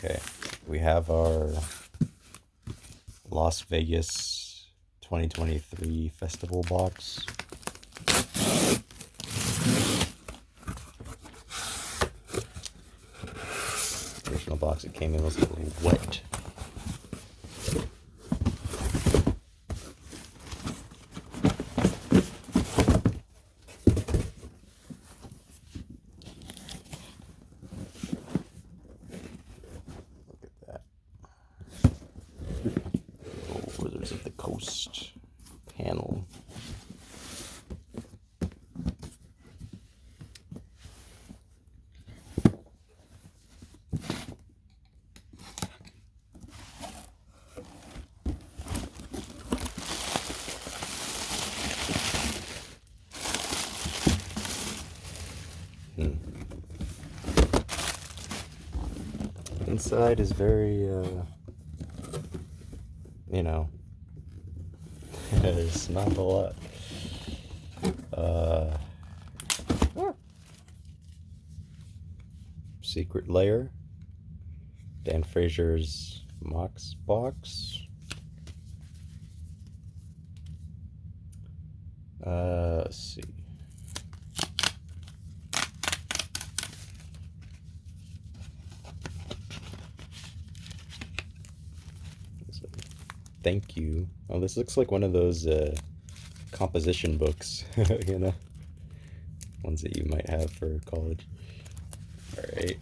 Okay, we have our Las Vegas 2023 festival box. The original box it came in was a little wet. Wizards of the Coast panel. Inside is very, you know, there's not a lot. Secret Lair. Dan Frazier's Mox box. Let's see. Thank you. Oh, this looks like one of those composition books, you know, ones that you might have for college. All right.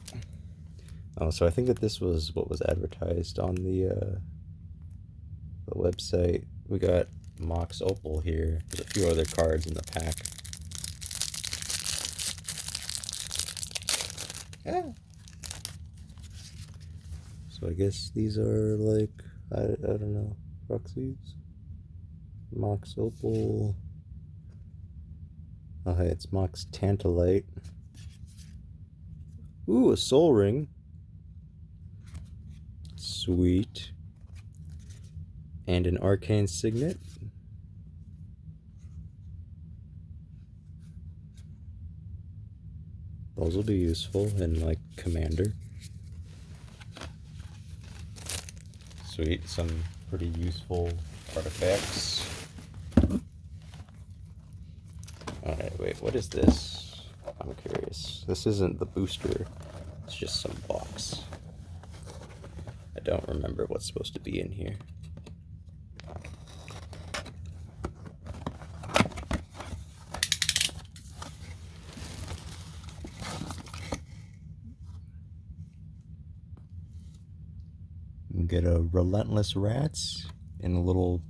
Oh, so I think that this was what was advertised on the website. We got Mox Opal here. There's a few other cards in the pack. Yeah. So I guess these are like, I don't know, proxies. Mox Opal. Oh, hey, it's Mox Tantalite. Ooh, a Soul Ring. Sweet. And an Arcane Signet. Those will be useful in, like, Commander. Sweet, some pretty useful artifacts. Alright, wait, what is this? I'm curious. This isn't the booster, it's just some box. I don't remember what's supposed to be in here. You get a Relentless Rats in a little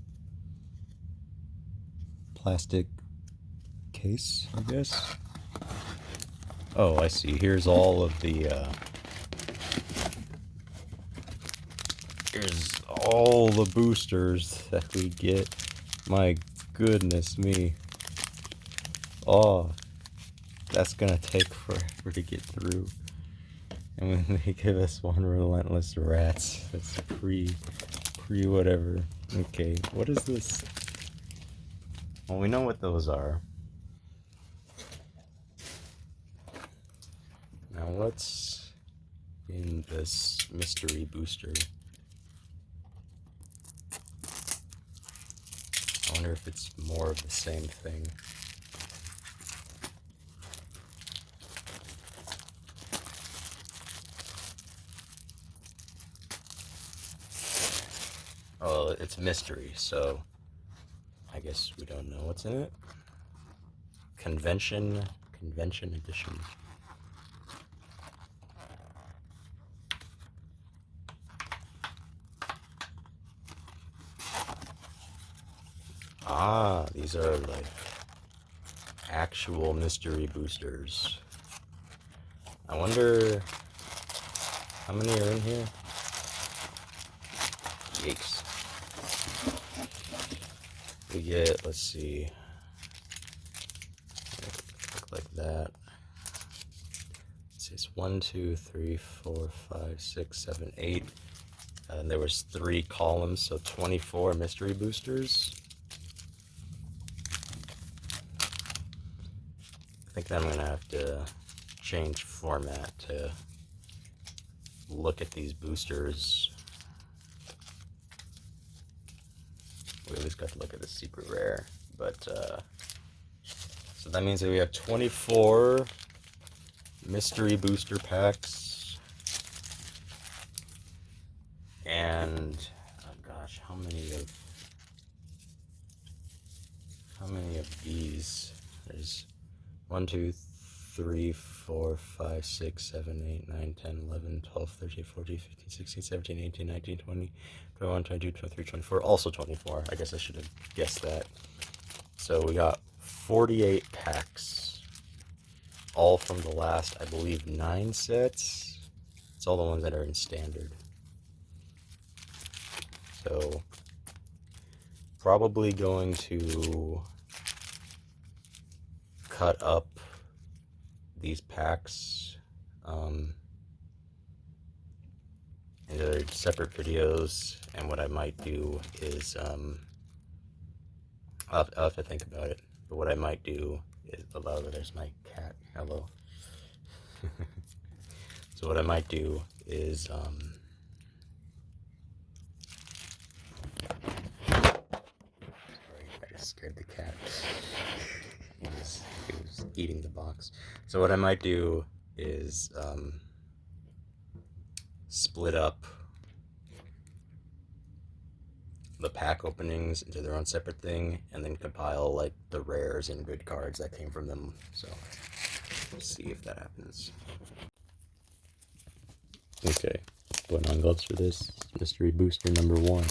plastic case, I guess. Oh, I see. Here's all of the here's all the boosters that we get. My goodness me. Oh, that's gonna take forever to get through. And when they give us one Relentless Rats, that's pre whatever. Okay, what is this? Well, we know what those are. Now what's in this mystery booster? I wonder if it's more of the same thing. Oh, it's mystery, so I guess we don't know what's in it. Convention edition. Ah, these are like actual mystery boosters. I wonder how many are in here? Yikes. We get, let's see, look like that. Let's see, it's 1, 2, 3, 4, 5, 6, 7, 8. And there was 3 columns, so 24 mystery boosters. I think I'm gonna have to change format to look at these boosters. We at least got to look at the secret rare, but so that means that we have 24 mystery booster packs, and oh gosh, how many of these? There's 1, 2, 3, 4, 5, 6, 7, 8, 9, 10, 11, 12, 13, 14, 15, 16, 17, 18, 19, 20, 21, 22, 23, 24, also 24. I guess I should have guessed that. So we got 48 packs, all from the last, I believe, 9 sets. It's all the ones that are in standard. So probably going to cut up these packs into separate videos, and what I might do is I'll have to think about it, but what I might do is, there's my cat, hello. So what I might do is sorry, I just scared the cat. He was eating the box. So what I might do is split up the pack openings into their own separate thing, and then compile like the rares and good cards that came from them. So let's see if that happens. Okay, putting on gloves for this. Mystery booster number 1.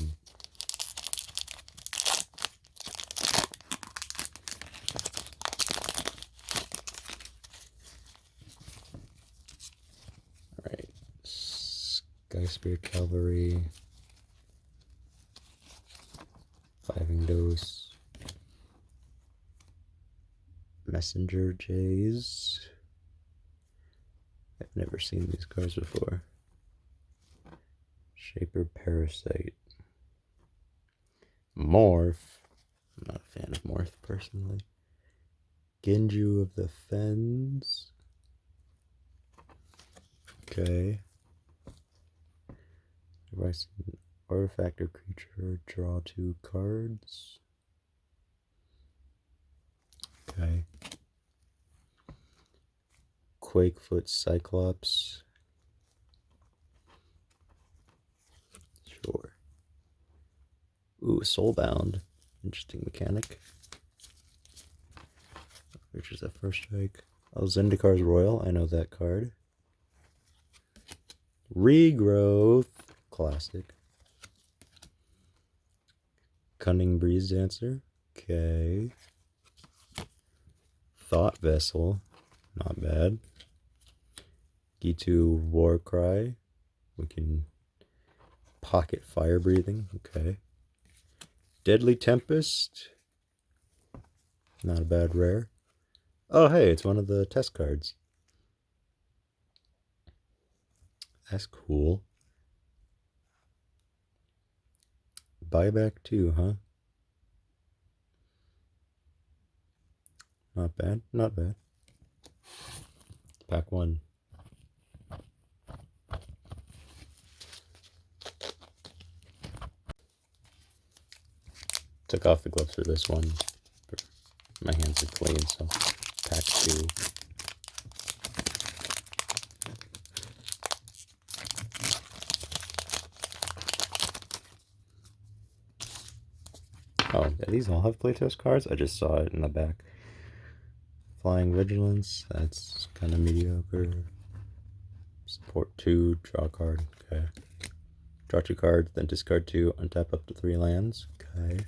Alright, Sky Spirit Cavalry, 5 Dose, Messenger Jays. I've never seen these cards before. Shaper Parasite. Morph. I'm not a fan of Morph personally. Genju of the Fens. Okay. Device an artifact or creature, draw 2 cards. Okay. Quakefoot Cyclops. Sure. Ooh, Soulbound. Interesting mechanic. Which is that first strike? Oh, Zendikar's Royal. I know that card. Regrowth. Classic. Cunning Breeze Dancer. Okay. Thought Vessel. Not bad. Gitu Warcry. We can pocket Fire Breathing. Okay. Deadly Tempest. Not a bad rare. Oh, hey, it's one of the test cards. That's cool. Buyback 2, huh? Not bad, not bad. Pack 1. Took off the gloves for this one. My hands are clean, so pack 2. Oh, these all have playtest cards? I just saw it in the back. Flying Vigilance, that's kind of mediocre. Support 2, draw a card, okay. Draw 2 cards, then discard 2, untap up to 3 lands, okay.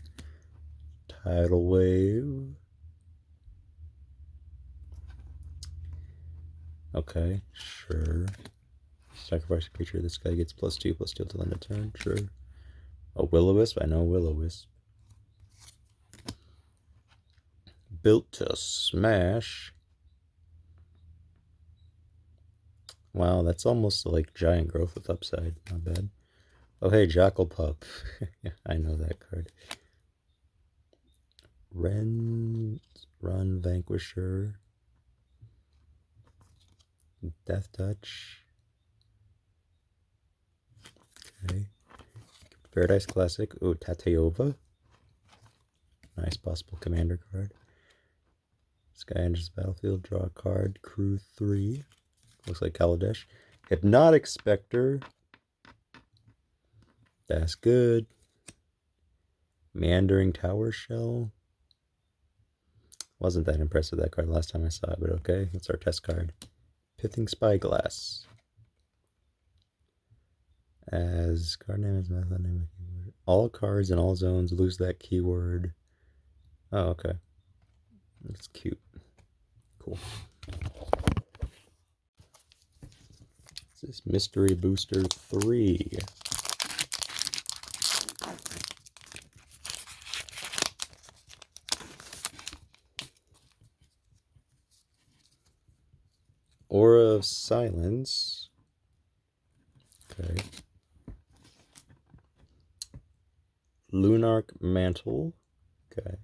Tidal Wave. Okay, sure. Sacrifice a creature, this guy gets +2/+2 till end of turn, sure. A Will-O-Wisp, I know Will-O-Wisp. Built to Smash. Wow, that's almost like Giant Growth with upside. Not bad. Oh, hey, Jackal Pup. Yeah, I know that card. Run Vanquisher. Death Touch. Okay. Paradise Classic. Oh, Tateova. Nice possible commander card. Sky enters the battlefield. Draw a card. Crew 3. Looks like Kaladesh. Hypnotic Spectre. That's good. Meandering Tower Shell. Wasn't that impressed with that card last time I saw it, but okay. That's our test card. Pithing Spyglass. As card name is method name of keyword. All cards in all zones lose that keyword. Oh, okay. That's cute. Cool. This is Mystery Booster 3. Aura of Silence. Okay. Lunarch Mantle. Okay.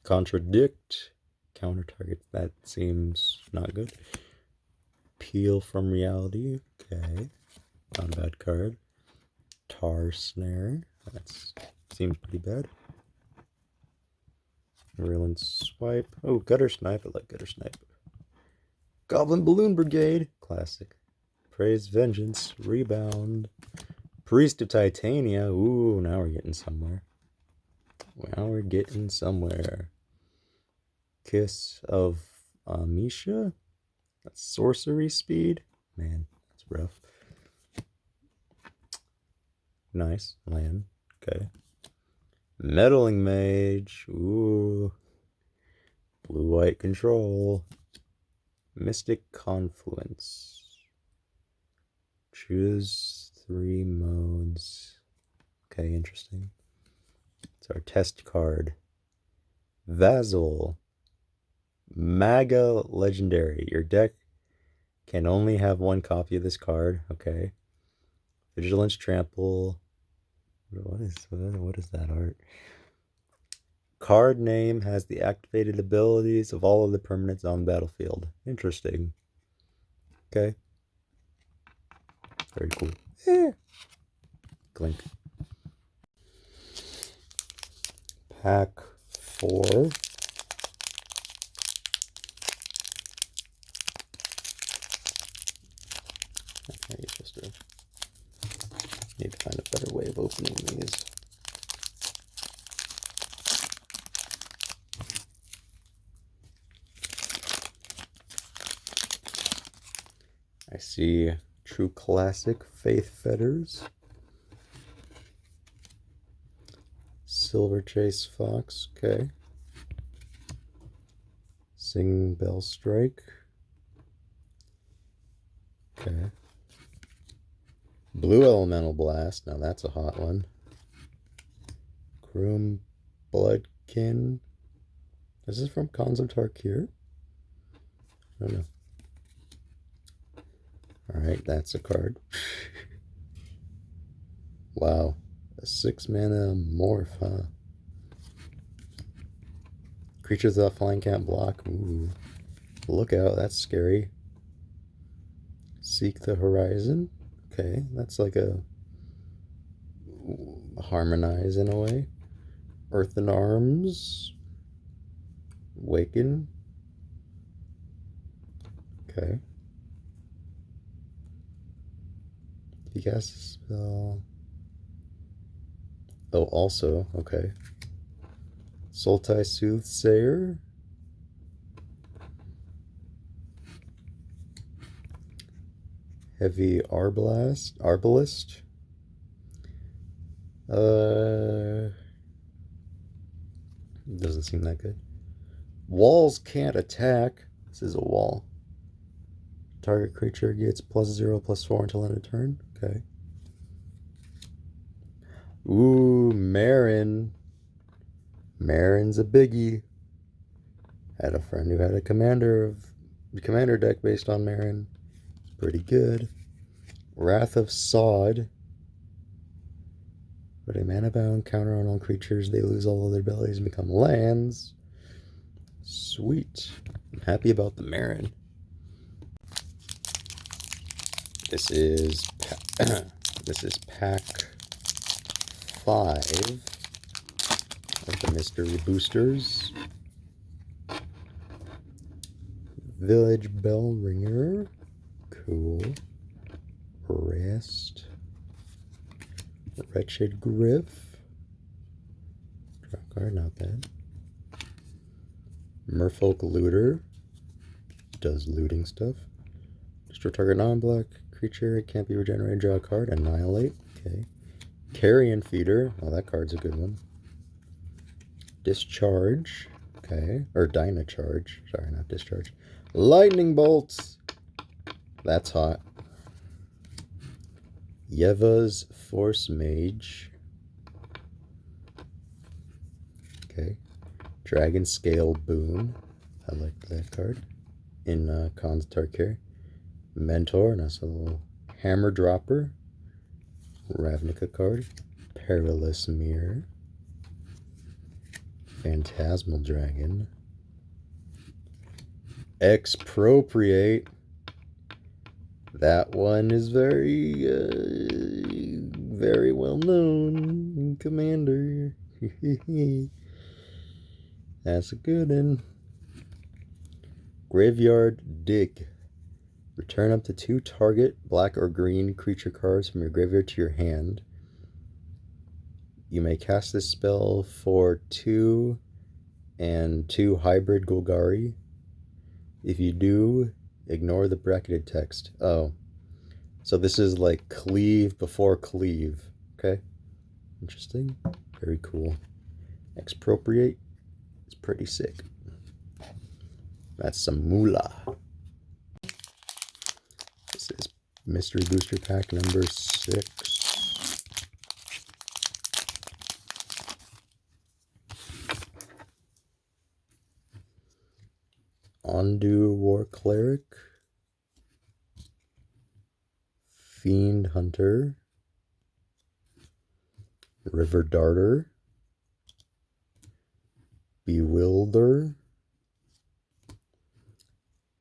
Contradict. Counter target. That seems not good. Peel from Reality. Okay. Not a bad card. Tar Snare. That seems pretty bad. Virulent Swipe. Oh, Gutter Snipe. I like Gutter Snipe. Goblin Balloon Brigade. Classic. Praise Vengeance. Rebound. Priest of Titania. Ooh, now we're getting somewhere. Now we're getting somewhere. Kiss of Amisha. That's sorcery speed. Man, that's rough. Nice. Land. Okay. Meddling Mage. Ooh. Blue-white control. Mystic Confluence. Choose 3 modes. Okay, interesting. It's our test card. Vassal. Maga Legendary. Your deck can only have 1 copy of this card. Okay. Vigilance Trample. What is that art? Card name has the activated abilities of all of the permanents on the battlefield. Interesting. Okay. Very cool. Clink. Pack 4. Okay, you're supposed to need to find a better way of opening these. I see True Classic Faith Fetters. Silver Chase Fox, okay. Sing Bell Strike. Okay. Blue Elemental Blast, now that's a hot one. Kroom Bloodkin. Is this from Khans of Tarkir? I don't know. Alright, that's a card. Wow. A 6-mana morph, huh? Creatures without flying can't block. Ooh. Look out, that's scary. Seek the Horizon. Okay, that's like a harmonize in a way. Earthen Arms. Waken. Okay. If you cast a spell. Oh, also, okay. Sultai Soothsayer. Heavy Arbalist. Doesn't seem that good. Walls can't attack. This is a wall. Target creature gets +0/+4 until end of turn. Okay. Ooh, Marin. Marin's a biggie. Had a friend who had a commander deck based on Marin. It's pretty good. Wrath of Sod. Put a mana bound counter on all creatures. They lose all of their abilities and become lands. Sweet. I'm happy about the Marin. This is This is pack 5 of the mystery boosters. Village Bell Ringer. Cool. Rest. Wretched Griff. Draw card, not bad. Merfolk Looter. Does looting stuff. Destroy target non-black creature. It can't be regenerated. Draw a card. Annihilate. Okay. Carrion Feeder. Oh, that card's a good one. Discharge. Okay. Or Dynacharge. Sorry, not Discharge. Lightning Bolts. That's hot. Yeva's Force Mage. Okay. Dragon Scale Boon. I like that card. In Khan's Tarkir. Mentor. Nice little Hammer Dropper. Ravnica card. Perilous Mirror. Phantasmal Dragon. Expropriate. That one is very well known in Commander. That's a good one. Graveyard Dig. Return up to 2 target black or green creature cards from your graveyard to your hand. You may cast this spell for 2 and 2 hybrid Golgari. If you do, ignore the bracketed text. Oh. So this is like cleave before cleave. Okay. Interesting. Very cool. Expropriate. It's pretty sick. That's some moolah. This is Mystery Booster Pack number 6. Ondu War Cleric. Fiend Hunter. River Darter. Bewilder.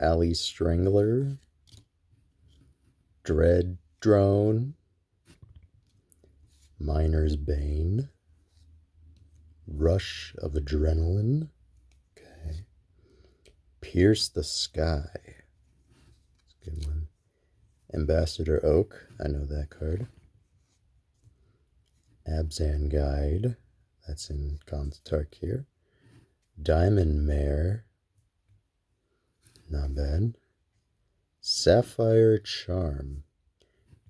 Alley Strangler. Dread Drone. Miner's Bane. Rush of Adrenaline. Okay. Pierce the Sky. That's a good one. Ambassador Oak. I know that card. Abzan Guide. That's in Khan's Tarkir. Diamond Mare. Not bad. Sapphire Charm.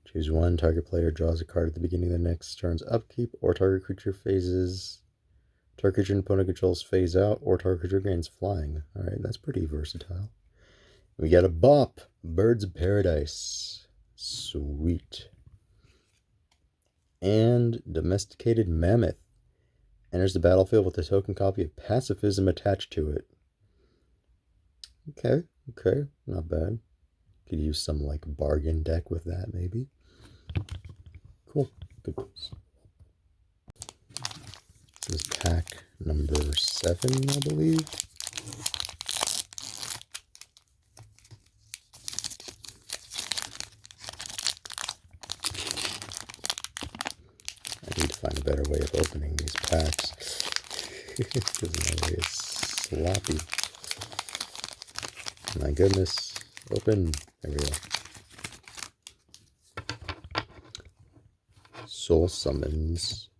Choose 1. Target player draws a card at the beginning of the next turn's upkeep, or target creature phases. Target creature and opponent controls phase out, or target creature gains flying. Alright, that's pretty versatile. We got a Bop. Birds of Paradise. Sweet. And Domesticated Mammoth. Enters the battlefield with a token copy of Pacifism attached to it. Okay, not bad. Could use some like bargain deck with that maybe. Cool, good news. This is pack number 7, I believe. I need to find a better way of opening these packs. Because my way is sloppy. My goodness. Open. There we go. Soul Summons.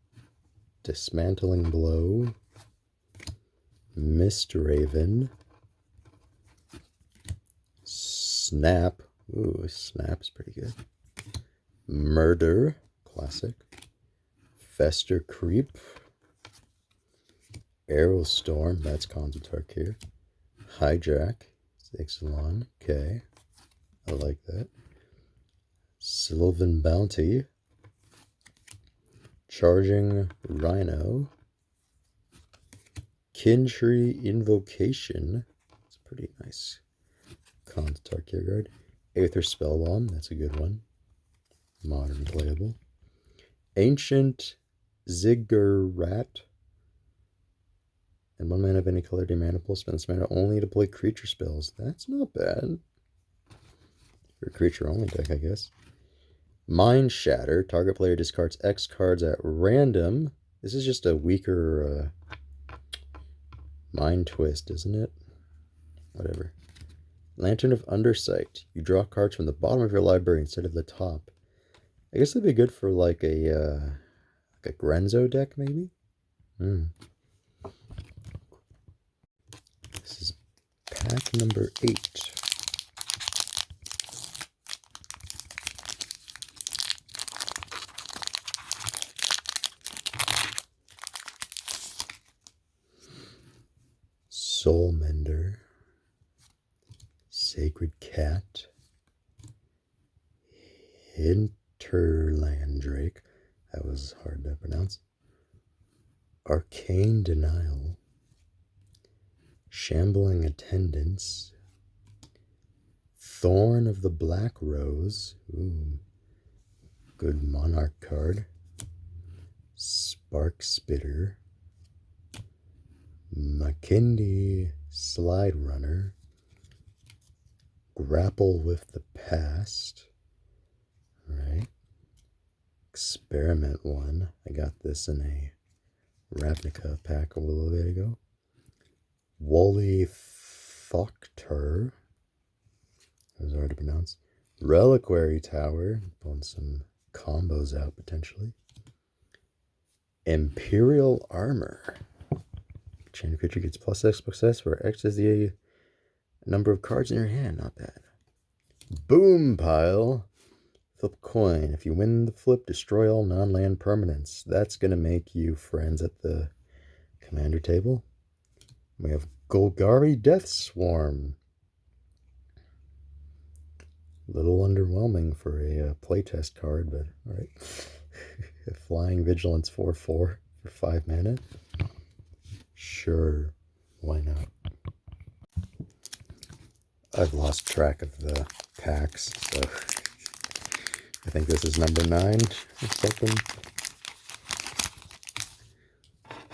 Dismantling Blow. Mist Raven. Snap. Ooh, Snap's pretty good. Murder. Classic. Fester Creep. Aerostorm. That's Khan's Tarkir. Hijack. Ixalan. Okay. I like that. Sylvan Bounty. Charging Rhino. Kintree Invocation. It's a pretty nice Khan's Tarkir card. Aether Spellbomb. That's a good one. Modern playable. Ancient Ziggurat. And 1 mana of any color, mana pool, spend this mana only to play creature spells. That's not bad. For a creature only deck, I guess. Mind Shatter. Target player discards X cards at random. This is just a weaker Mind Twist, isn't it? Whatever. Lantern of Undersight. You draw cards from the bottom of your library instead of the top. I guess it'd be good for like a Grenzo deck, maybe? This is pack number 8. Soul Mender, Sacred Cat, Hinterlandrake, that was hard to pronounce, Arcane Denial, Shambling Attendance, Thorn of the Black Rose, ooh, good Monarch card, Spark Spitter, Makindi Slide Runner, Grapple with the Past, right? Experiment 1. I got this in a Ravnica pack a little bit ago. Woolly Thoctor, that was hard to pronounce. Reliquary Tower, pulling some combos out potentially. Imperial Armor. Chain creature gets +X+S, where X is the number of cards in your hand. Not bad. Boom Pile. Flip a coin. If you win the flip, destroy all non-land permanents. That's going to make you friends at the commander table. We have Golgari Death Swarm. A little underwhelming for a playtest card, but alright. Flying Vigilance 4/4 for 5 mana. Sure, why not? I've lost track of the packs, so I think this is number 9 or something.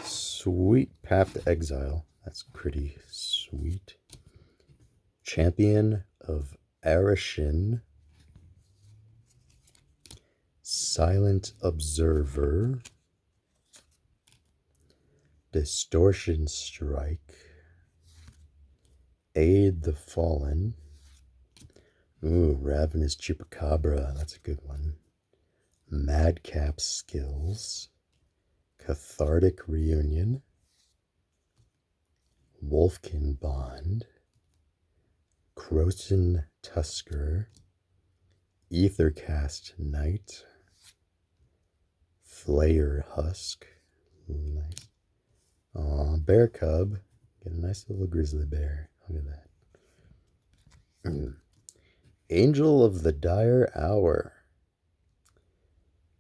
Sweet Path to Exile. That's pretty sweet. Champion of Arishin. Silent Observer. Distortion Strike. Aid the Fallen. Ooh, Ravenous Chupacabra. That's a good one. Madcap Skills. Cathartic Reunion. Wolfkin Bond. Croson Tusker. Ethercast Knight. Flayer Husk. Nice. Aw, Bear Cub. Get a nice little grizzly bear. Look at that. Angel of the Dire Hour.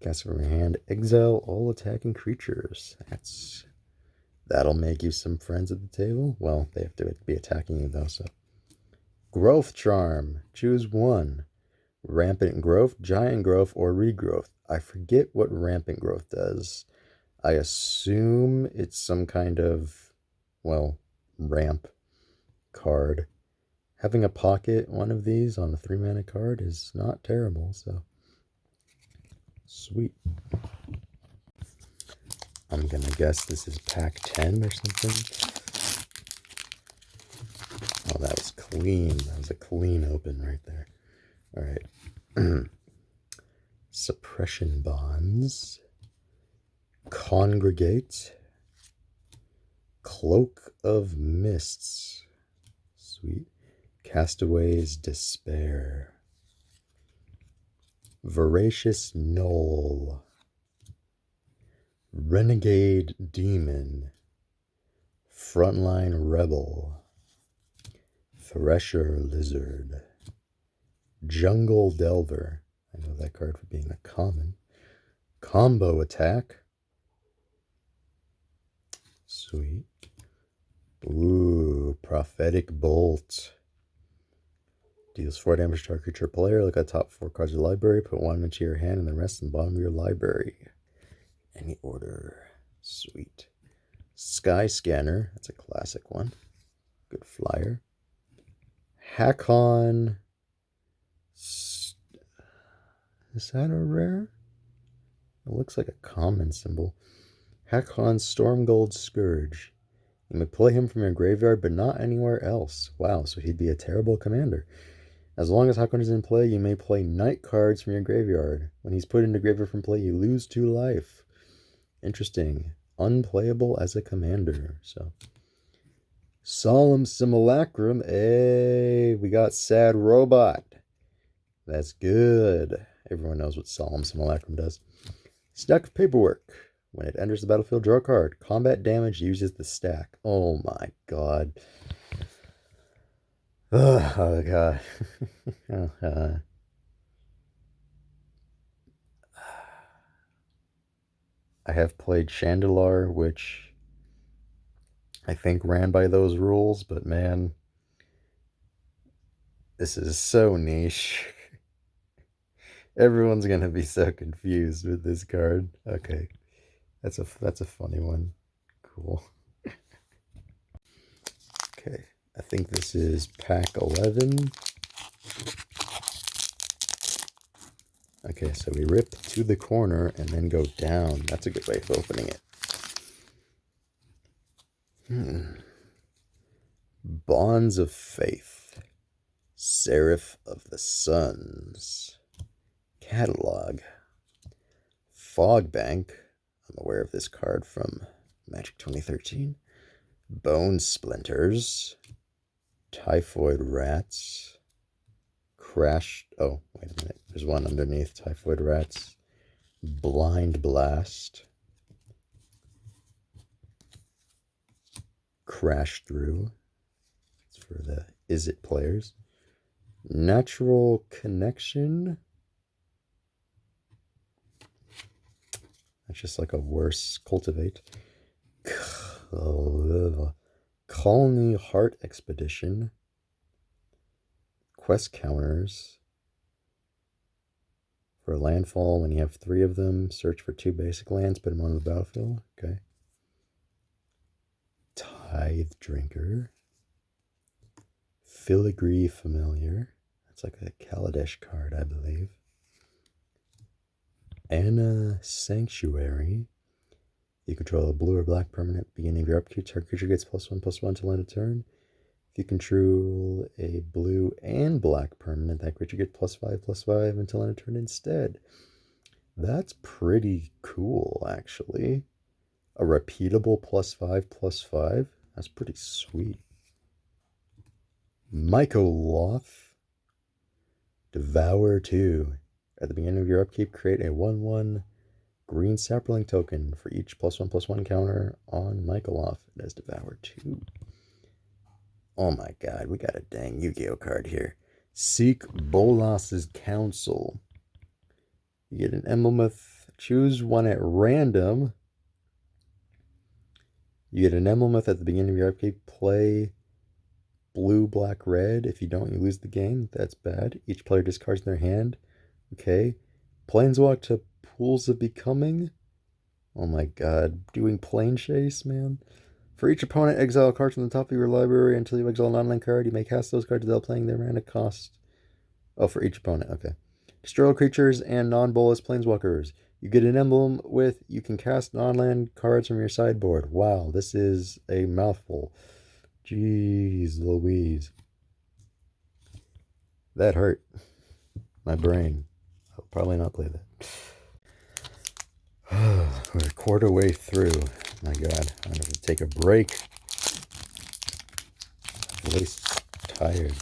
Cast from your hand. Exile all attacking creatures. That'll make you some friends at the table. Well, they have to be attacking you though, so. Growth Charm. Choose one. Rampant Growth, Giant Growth, or Regrowth. I forget what Rampant Growth does. I assume it's some kind of, well, ramp card. Having a pocket one of these on a 3-mana card is not terrible, so sweet. I'm gonna guess this is pack 10 or something. Oh, that was clean. That was a clean open right there. All right. Suppression Bonds. Congregate. Cloak of Mists. Sweet. Castaway's Despair. Voracious Knoll. Renegade Demon. Frontline Rebel. Thresher Lizard. Jungle Delver. I know that card for being a common. Combo Attack. Sweet. Ooh, Prophetic Bolt. Deals 4 damage to our creature player. Look at the top 4 cards of the library. Put 1 into your hand and the rest in the bottom of your library. Any order. Sweet. Sky Scanner. That's a classic one. Good flyer. Hakon Is that a rare? It looks like a common symbol. Hakon Stormgold Scourge. You may play him from your graveyard, but not anywhere else. Wow, so he'd be a terrible commander. As long as Hakon is in play, you may play night cards from your graveyard. When he's put into graveyard from play, you lose 2 life. Interesting. Unplayable as a commander. So, Solemn Simulacrum. Hey, we got Sad Robot. That's good. Everyone knows what Solemn Simulacrum does. Stack of Paperwork. When it enters the battlefield, draw a card. Combat damage uses the stack. Oh my god. Oh god. I have played Chandelar, which I think ran by those rules, but man, this is so niche. Everyone's gonna be so confused with this card. Okay, that's a funny one. Cool. Okay, I think this is pack 11. Okay, so we rip to the corner and then go down. That's a good way of opening it. Bonds of Faith. Seraph of the Suns. Catalog. Fog Bank. I'm aware of this card from Magic 2013. Bone Splinters. Typhoid Rats. Crashed. Oh, wait a minute. There's one underneath Typhoid Rats. Blind Blast. Crash Through. It's for the Is It players. Natural Connection. That's just like a worse Cultivate. Colony Heart Expedition. Quest counters. For a landfall, when you have 3 of them, search for 2 basic lands, put them on the battlefield. Okay. Tithe Drinker. Filigree Familiar. That's like a Kaladesh card, I believe. Anna Sanctuary. You control a blue or black permanent. Beginning of your upkeep, target creature gets +1/+1 till end of turn. If you control a blue and black permanent, that creature gets +5/+5 until end of turn instead. That's pretty cool, actually. A repeatable +5/+5. That's pretty sweet. Mycoloth. Devour 2. At the beginning of your upkeep, create a 1/1 green sapling token for each +1/+1 counter on Mycoloth. It has Devour 2. Oh my god, we got a dang Yu-Gi-Oh card here. Seek Bolas's Counsel. You get an Emblemouth. Choose one at random. You get an Emblemouth at the beginning of your upkeep. Play blue, black, red. If you don't, you lose the game. That's bad. Each player discards their hand. Okay. Planeswalk to Pools of Becoming. Oh my god. Doing Plane Chase, man. For each opponent, exile a card from the top of your library until you exile a non-land card. You may cast those cards without playing their mana cost. Oh, for each opponent. Okay. Destroy all creatures and non-bolus planeswalkers. You get an emblem with, you can cast non-land cards from your sideboard. Wow, this is a mouthful. Jeez Louise. That hurt. My brain. I'll probably not play that. We're a quarter way through. My god, I'm going to take a break. Voice tired.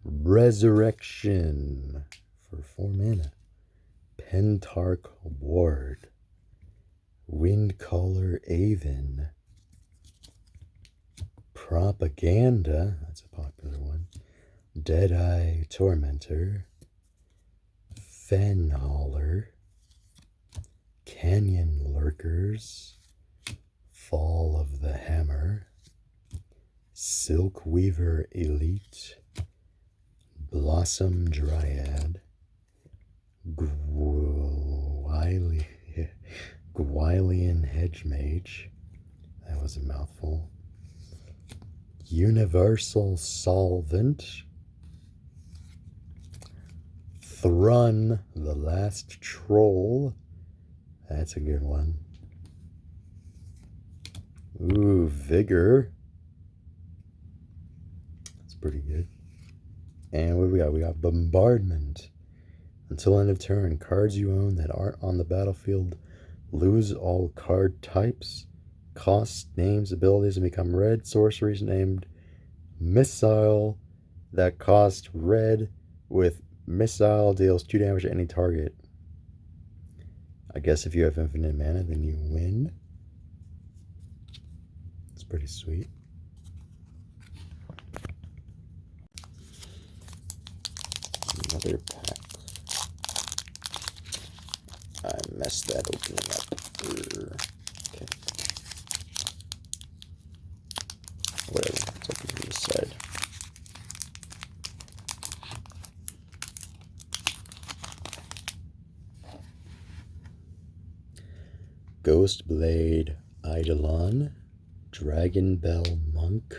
Resurrection for 4 mana. Pentarch Ward. Windcaller Aven. Propaganda, that's a popular one. Deadeye Tormentor. Fenhauler. Canyon Lurkers. Fall of the Hammer. Silkweaver Elite. Blossom Dryad. Gwyllian Hedgemage. That was a mouthful. Universal Solvent. Thrun, the Last Troll. That's a good one. Ooh, Vigor. That's pretty good. And what do we got? We got Bombardment. Until end of turn, cards you own that aren't on the battlefield lose all card types, costs, names, abilities, and become red sorceries named Missile that cost red with Missile deals 2 damage to any target. I guess if you have infinite mana, then you win. It's pretty sweet. Another pack. I messed that opening up. Okay. Whatever. It's up to the side. Ghostblade Eidolon, Dragon Bell Monk,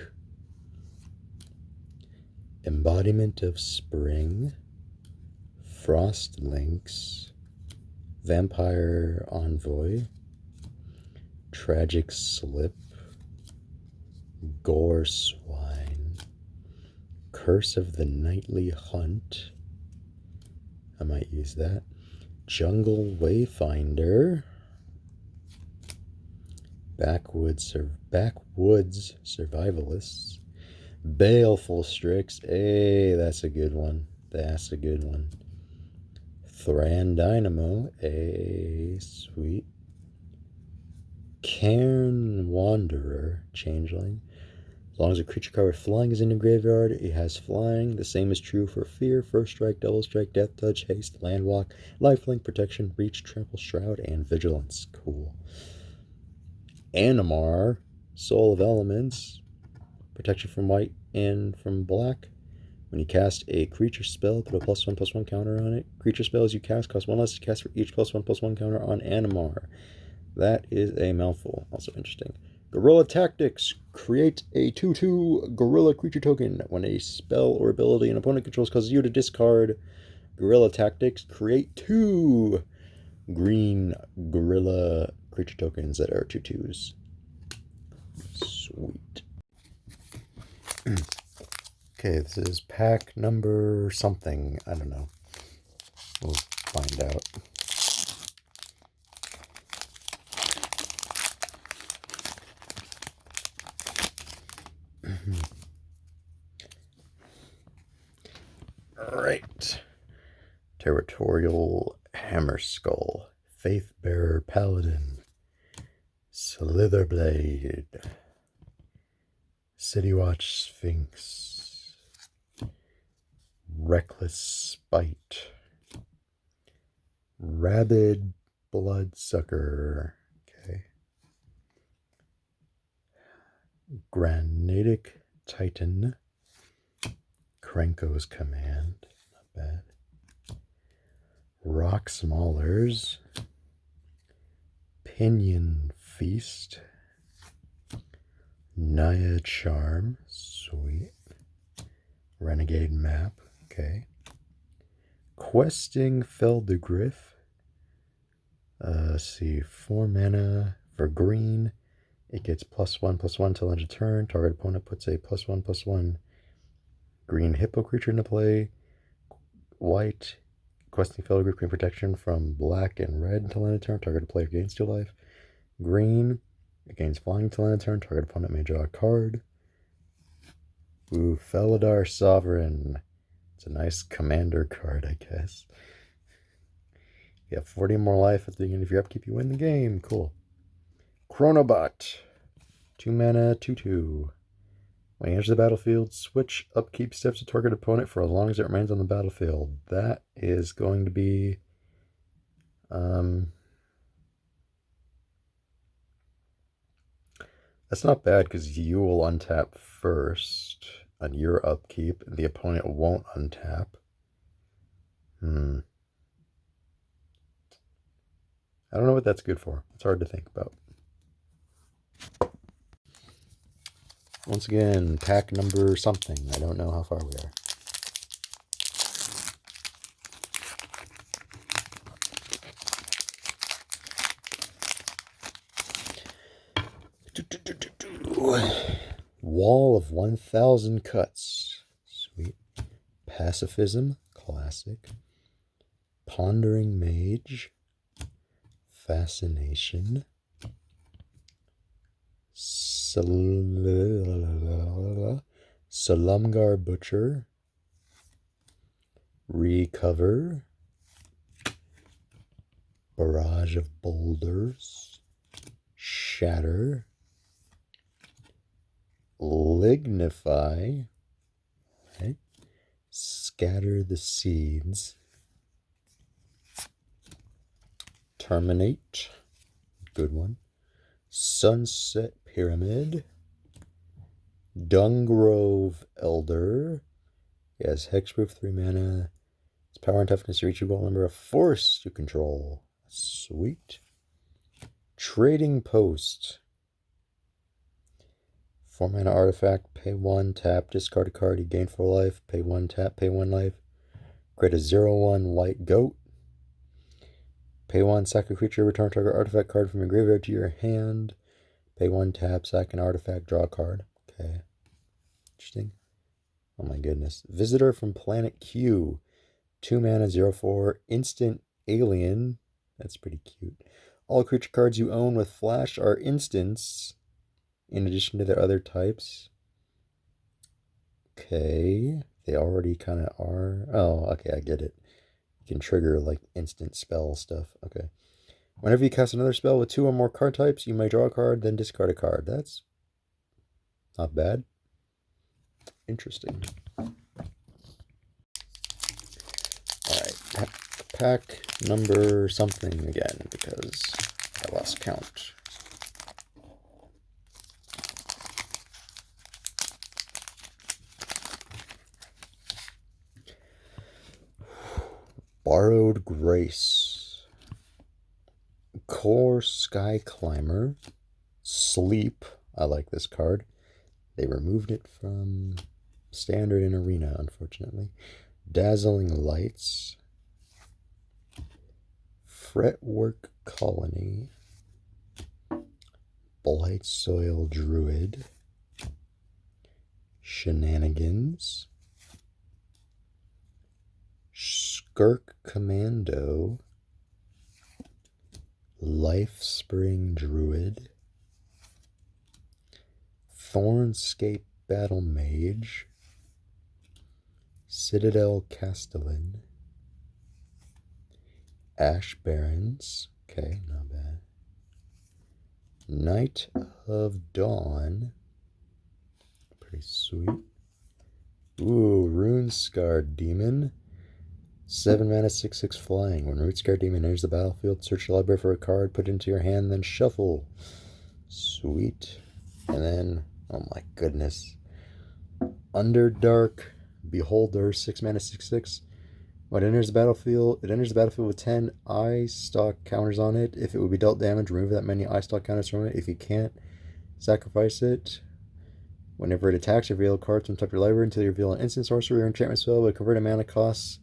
Embodiment of Spring, Frost Lynx, Vampire Envoy, Tragic Slip, Gore Swine, Curse of the Nightly Hunt, I might use that, Jungle Wayfinder, Backwoods Survivalists, Baleful Strix. Hey, that's a good one. That's a good one. Thran Dynamo. Hey, sweet. Cairn Wanderer. Changeling. As long as a creature card with flying is in the graveyard, it has flying. The same is true for Fear, First Strike, Double Strike, Death Touch, Haste, Landwalk, Lifelink, Protection, Reach, Trample, Shroud, and Vigilance. Cool. Animar, Soul of Elements, protection from white and from black. When you cast a creature spell, put a +1/+1 counter on it. Creature spells you cast cost 1 less to cast for each +1/+1 counter on Animar. That is a mouthful. Also interesting. Guerrilla Tactics. Create a 2/2 Gorilla creature token. When a spell or ability an opponent controls causes you to discard Guerrilla Tactics, create 2 green Gorilla creature tokens that are 2/2s. Sweet. Okay, this is pack number something. I don't know. We'll find out. Alright. Territorial Hammerskull. Faithbearer Paladin. Slitherblade. Citywatch Sphinx. Reckless Spite. Rabid Bloodsucker. Okay. Granitic Titan. Krenko's Command. Not bad. Rock Maulers. Pinion Feast. Naya Charm. Sweet. Renegade Map. Okay. Questing Feldegriff. Let's see. 4 mana for green. It gets +1/+1 till end of turn. Target opponent puts a +1/+1 green hippo creature into play. White. Questing Feldegriff, green protection from black and red until end of turn. Target player gains 2 life. Green. It gains flying till end of turn. Target opponent may draw a card. Ooh, Felidar Sovereign. It's a nice commander card, I guess. You have 40 more life at the end of your upkeep. You win the game. Cool. Chronobot. 2 mana, 2/2. When you enter the battlefield, switch upkeep steps to target opponent for as long as it remains on the battlefield. That is going to be... that's not bad because you will untap first on your upkeep. The opponent won't untap. I don't know what that's good for. It's hard to think about. Once again, pack number something. I don't know how far we are. Wall of 1,000 cuts. Sweet. Pacifism. Classic. Pondering Mage. Fascination. Salumgar Butcher. Recover. Barrage of Boulders. Shatter. Lignify. Right. Scatter the Seeds. Terminate. Good one. Sunset Pyramid. Dungrove Elder. Yes, hexproof, 3 mana. Its power and toughness reach equal number of force you control. Sweet. Trading Post. 4 mana artifact, pay 1, tap, discard a card, you gain 4 life, pay 1, tap, pay 1 life. Create a 0/1 white goat. Pay 1, sack a creature, return target artifact card from your graveyard to your hand. Pay 1, tap, sack an artifact, draw a card. Okay. Interesting. Oh my goodness. Visitor from Planet Q. 2 mana, 0/4, instant alien. That's pretty cute. All creature cards you own with flash are instants, in addition to their other types. Okay. They already kind of are. Oh, okay, I get it. You can trigger, like, instant spell stuff. Okay. Whenever you cast another spell with 2 or more card types, you may draw a card, then discard a card. That's not bad. Interesting. Alright, pack number something again, because I lost count. Borrowed Grace. Core Sky Climber. Sleep. I like this card. They removed it from Standard and Arena, unfortunately. Dazzling Lights. Fretwork Colony. Blight Soil Druid. Shenanigans. Skirk Commando. Lifespring Druid. Thornscape Battle Mage. Citadel Castellan. Ash Barrens. Okay, not bad. Night of Dawn. Pretty sweet. Ooh, Rune-Scarred Demon. 7 mana, 6/6 flying. When Rune-Scarred Demon enters the battlefield, search your library for a card, put it into your hand, then shuffle. Sweet. And then, oh my goodness. Underdark Beholder, 6 mana, 6/6. When it enters the battlefield, with 10 eye stock counters on it. If it would be dealt damage, remove that many eye stock counters from it. If you can't, sacrifice it. Whenever it attacks, reveal a card from top of your library until you reveal an instant sorcery or enchantment spell with converted mana costs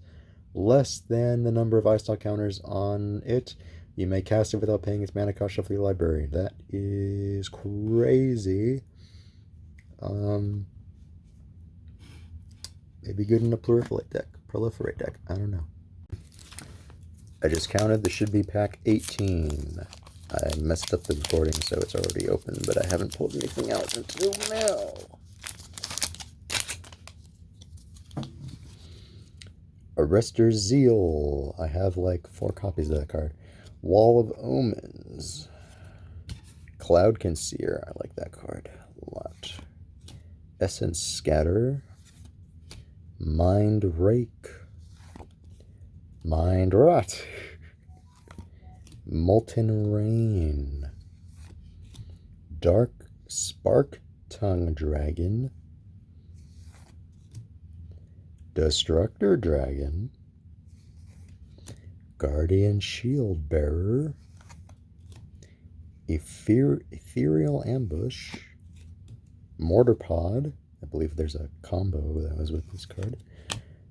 less than the number of eye stock counters on it. You may cast it without paying its mana cost, shuffle your library. That is crazy. Maybe good in a proliferate deck. I don't know. I just counted. This should be pack 18. I messed up the recording, so it's already open, but I haven't pulled anything out until now. Arrestor's Zeal. I have like 4 copies of that card. Wall of Omens. Cloud Conceer. I like that card a lot. Essence Scatter. Mind Rake. Mind Rot. Molten Rain. Dark Spark Tongue Dragon. Destructor Dragon. Guardian Shield Bearer. Ethereal Ambush. Mortar Pod. I believe there's a combo that was with this card.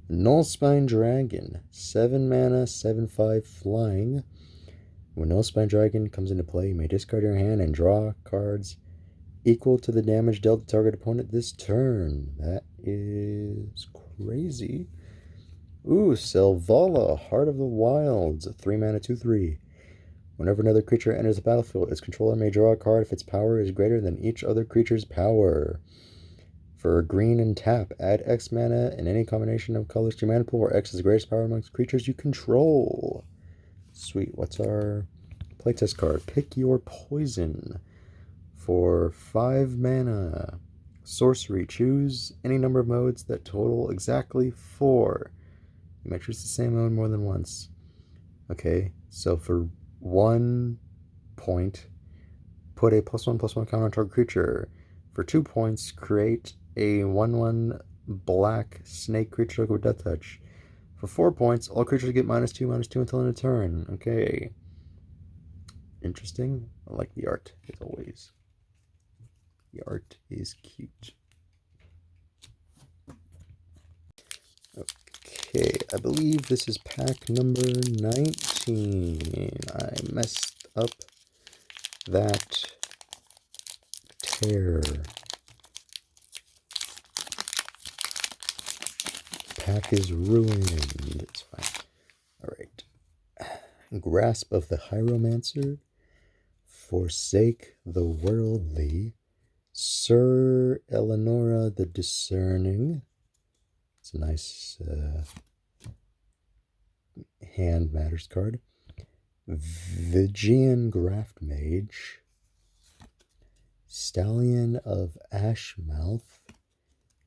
Nullspine Dragon. 7 mana, 7/5 flying. When Nullspine Dragon comes into play, you may discard your hand and draw cards equal to the damage dealt to target opponent this turn. That is crazy. Ooh, Selvala, Heart of the Wilds. 3 mana, 2/3. Whenever another creature enters the battlefield, its controller may draw a card if its power is greater than each other creature's power. For green and tap, add X mana in any combination of colors to your mana pool, where X is the greatest power amongst creatures you control. Sweet. What's our playtest card? Pick your poison. For 5 mana. Sorcery. Choose any number of modes that total exactly 4. You may choose the same mode more than once. Okay, so for 1 point, put a +1/+1 counter on target creature. For 2 points, create a 1/1 black snake creature with Death Touch. For 4 points, all creatures get -2/-2 until end of turn. Okay. Interesting. I like the art, as always. The art is cute. Okay, I believe this is pack number 19. I messed up that tear. Pack is ruined. It's fine. Alright. Grasp of the Hieromancer. Forsake the Worldly. Sir Eleonora the Discerning. It's a nice hand matters card. Vigian Graft Mage. Stallion of Ashmouth.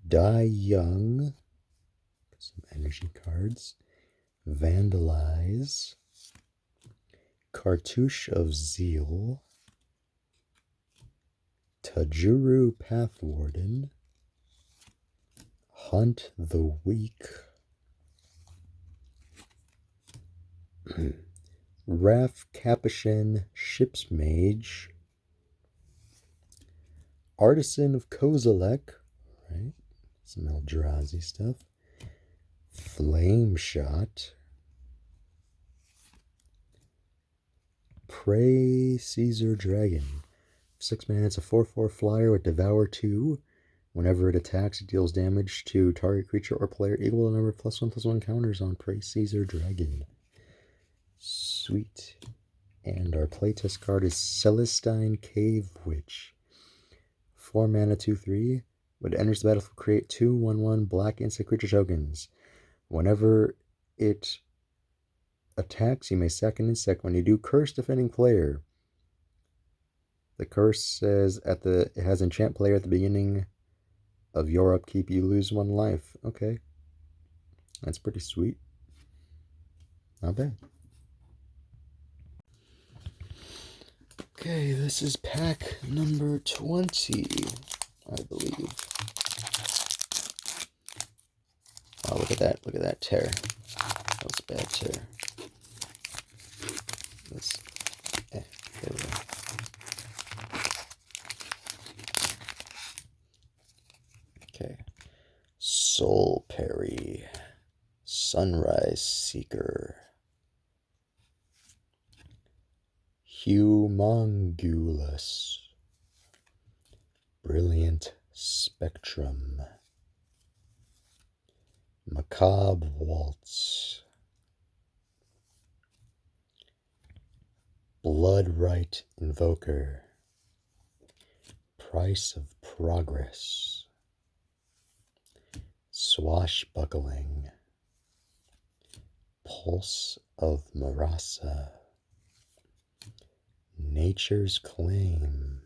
Die Young. Some energy cards. Vandalize. Cartouche of Zeal. Tajuru Pathwarden. Hunt the Weak. Raf Capuchin Ship's Mage. Artisan of Kozilek. Right. Some Eldrazi stuff. Flame Shot. Prey Caesar Dragon. 6 mana, it's a 4/4 flyer with Devour 2. Whenever it attacks, it deals damage to target creature or player equal to the number of +1/+1 counters on Prey Caesar Dragon. Sweet. And our playtest card is Celestine Cave Witch. 4 mana, 2/3. When it enters the battlefield, create 2 1/1 black instant creature tokens. Whenever it attacks, you may sack an insect. When you do, curse defending player. The curse says it has enchant player at the beginning of your upkeep, you lose 1 life. Okay. That's pretty sweet. Not bad. Okay, this is pack number 20, I believe. Oh, look at that. Look at that tear. That was a bad tear. There we go. Okay. Soul Parry. Sunrise Seeker. Humongulus. Brilliant Spectrum. Macabre Waltz. Bloodright Invoker. Price of Progress. Swashbuckling. Pulse of Marasa. Nature's Claim.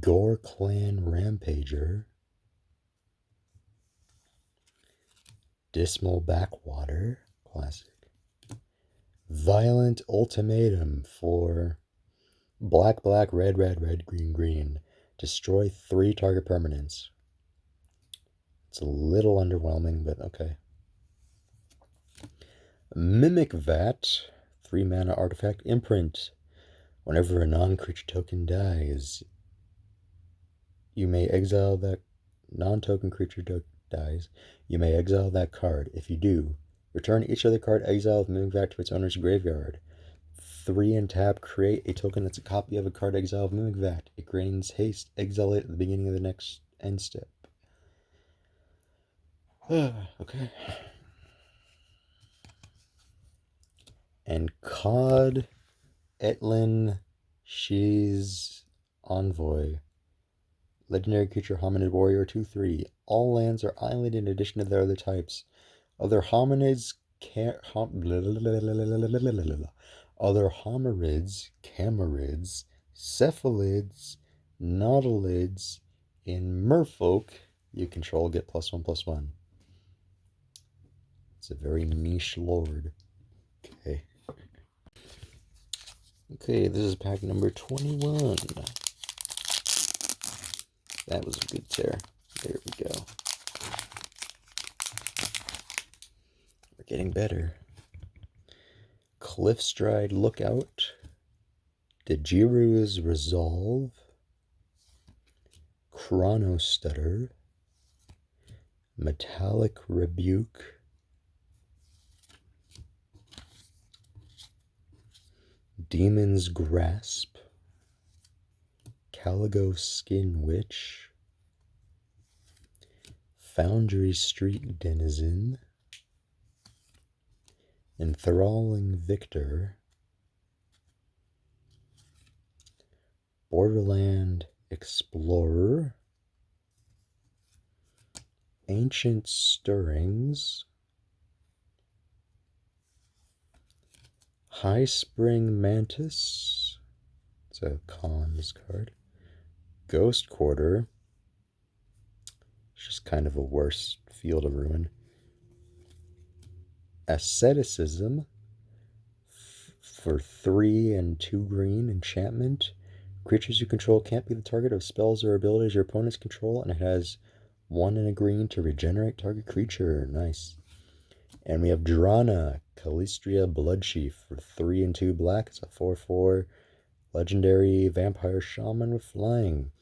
Gore Clan Rampager. Dismal Backwater. Classic. Violent Ultimatum for black, black, red, red, red, green, green. Destroy 3 target permanents. It's a little underwhelming, but okay. Mimic Vat. 3 mana artifact imprint. Whenever a non-creature token dies, You may exile that non-token creature dies. You may exile that card. If you do, return each other card exiled moving back to its owner's graveyard. 3 and tap, create a token that's a copy of a card exiled moving back. It gains haste. Exile it at the beginning of the next end step. Okay. And Cod Etlin She's Envoy. Legendary creature, hominid warrior, 2/3. All lands are island in addition to their other types. Other hominids, other homirids, camarids, cephalids, nautilids, in merfolk you control get +1/+1. It's a very niche lord. Okay. Okay, this is pack number 21. That was a good tear. There we go. We're getting better. Cliffstride Lookout. Dejiru's Resolve. Chronostutter. Metallic Rebuke. Demon's Grasp. Caligo Skin Witch. Foundry Street Denizen. Enthralling Victor. Borderland Explorer. Ancient Stirrings. High Spring Mantis. It's a cons card. Ghost Quarter. It's just kind of a worse Field of Ruin. Asceticism. For 3 and 2 green enchantment. Creatures you control can't be the target of spells or abilities your opponents control, and it has 1 and a green to regenerate target creature. Nice. And we have Drana, Calistria Bloodchief for 3 and 2 black. It's a 4/4 legendary vampire shaman with flying.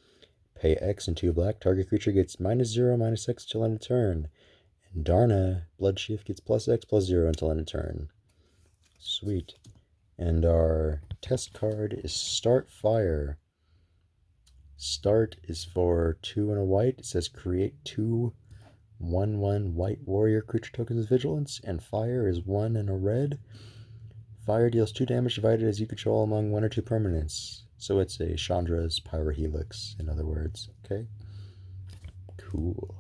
Pay X and 2 black. Target creature gets -0/-X till end of turn. And Darna, Bloodchief, gets +X/+0 until end of turn. Sweet. And our test card is Start Fire. Start is for 2 and a white. It says create 2 1/1 white warrior creature tokens with vigilance, and fire is 1 and a red. Fire deals 2 damage divided as you control among 1 or 2 permanents. So it's a Chandra's Pyrohelix, in other words. Okay? Cool.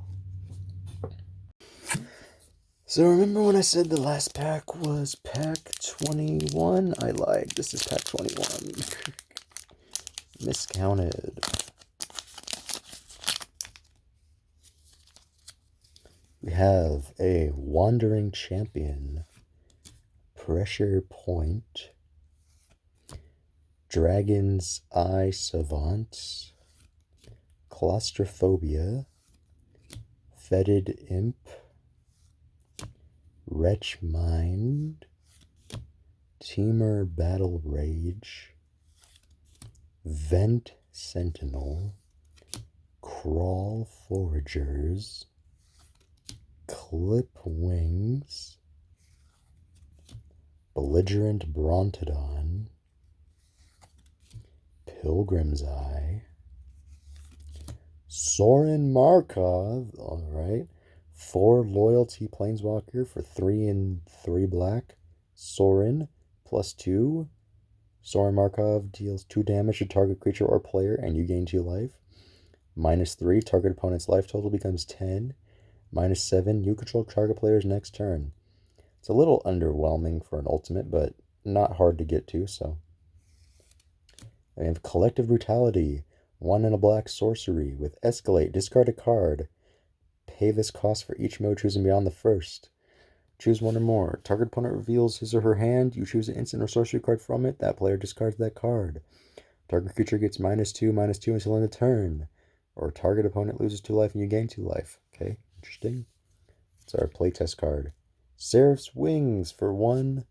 So remember when I said the last pack was pack 21? I lied. This is pack 21. Miscounted. We have a Wandering Champion, Pressure Point, Dragon's Eye Savant, Claustrophobia, Fetid Imp, Wretch Mind, Teamer Battle Rage, Vent Sentinel, Crawl Foragers, Clip Wings, Belligerent Brontodon, Pilgrim's Eye, Sorin Markov, alright, 4 Loyalty Planeswalker for 3 and 3 black, Sorin, +2, Sorin Markov deals 2 damage to target creature or player and you gain 2 life, -3, target opponent's life total becomes 10, -7, you control target player's next turn. It's a little underwhelming for an ultimate, but not hard to get to, so. We have Collective Brutality, 1 and a black sorcery with Escalate. Discard a card. Pay this cost for each mode chosen beyond the first. Choose 1 or more. Target opponent reveals his or her hand. You choose an instant or sorcery card from it. That player discards that card. Target creature gets -2/-2 until end of turn. Or target opponent loses 2 life and you gain 2 life. Okay, interesting. It's our playtest card. Seraph's Wings for 1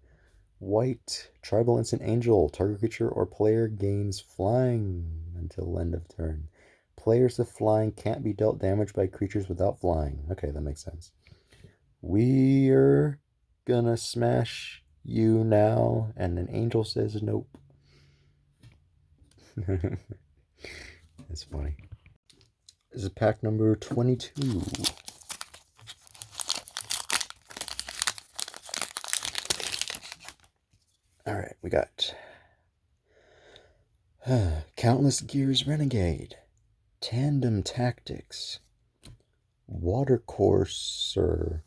white. Tribal Instant Angel. Target creature or player gains flying until end of turn. Players with flying can't be dealt damage by creatures without flying. Okay, that makes sense. We're gonna smash you now, and an angel says nope. That's funny. This is pack number 22. Alright, we got Countless Gears Renegade, Tandem Tactics, Watercourser,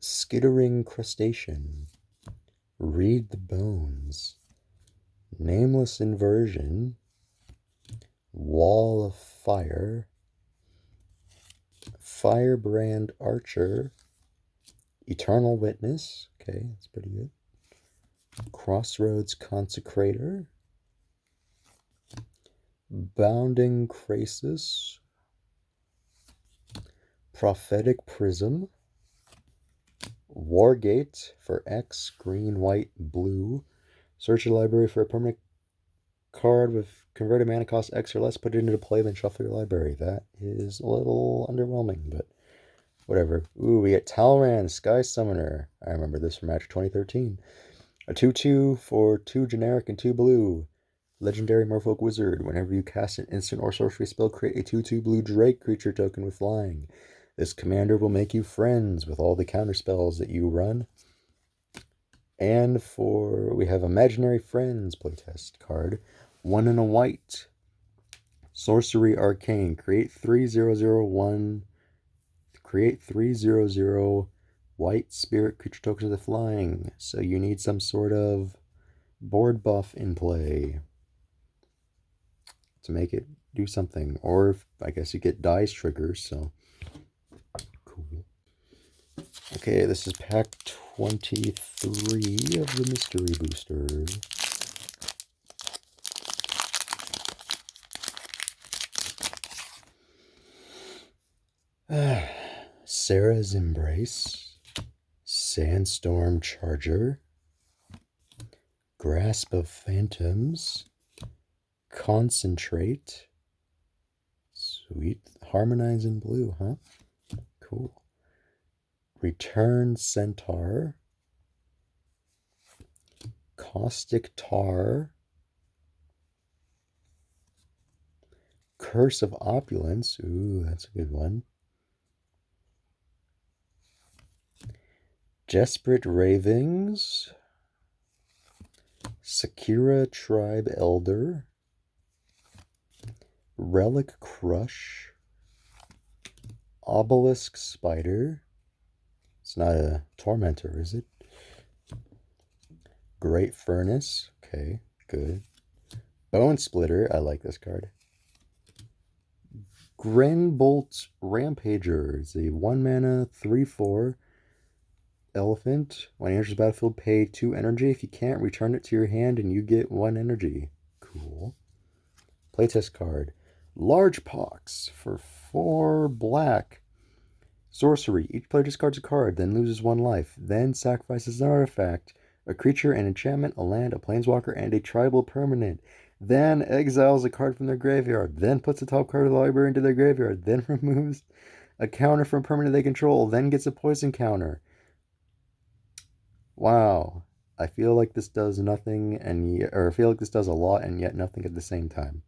Skittering Crustacean, Read the Bones, Nameless Inversion, Wall of Fire, Firebrand Archer, Eternal Witness, okay, that's pretty good, Crossroads Consecrator, Bounding Krasis, Prophetic Prism, Wargate for X, green, white, blue. Search your library for a permanent card with converted mana cost X or less, put it into play, then shuffle your library. That is a little underwhelming, but whatever. Ooh, we get Talran, Sky Summoner. I remember this from Magic 2013. A 2/2 for 2 generic and 2 blue. Legendary Merfolk Wizard. Whenever you cast an instant or sorcery spell, create a 2/2 blue Drake creature token with flying. This commander will make you friends with all the counterspells that you run. And we have Imaginary Friends playtest card. 1 and a white. Sorcery Arcane. Create 3/0/0/1. Create 3/0/0 white spirit creature tokens with flying. So you need some sort of board buff in play to make it do something. Or I guess you get dice triggers, so cool. Okay, this is pack 23 of the mystery booster. Sarah's Embrace, Sandstorm Charger, Grasp of Phantoms, Concentrate, sweet, Harmonize in blue, huh? Cool. Return Centaur, Caustic Tar, Curse of Opulence, ooh, that's a good one. Desperate Ravings, Sakura Tribe Elder, Relic Crush, Obelisk Spider. It's not a Tormentor, is it? Great Furnace, okay, good. Bone Splitter, I like this card. Grenbolt Rampager is a 1 mana 3/4 elephant. When it enters the battlefield, pay 2 energy. If you can't, return it to your hand and you get 1 energy. Cool. Playtest card. Large Pox for 4 black. Sorcery. Each player discards a card, then loses 1 life. Then sacrifices an artifact, a creature, an enchantment, a land, a planeswalker, and a tribal permanent. Then exiles a card from their graveyard. Then puts the top card of the library into their graveyard. Then removes a counter from a permanent they control. Then gets a poison counter. Wow. I feel like this does nothing, or I feel like this does a lot and yet nothing at the same time.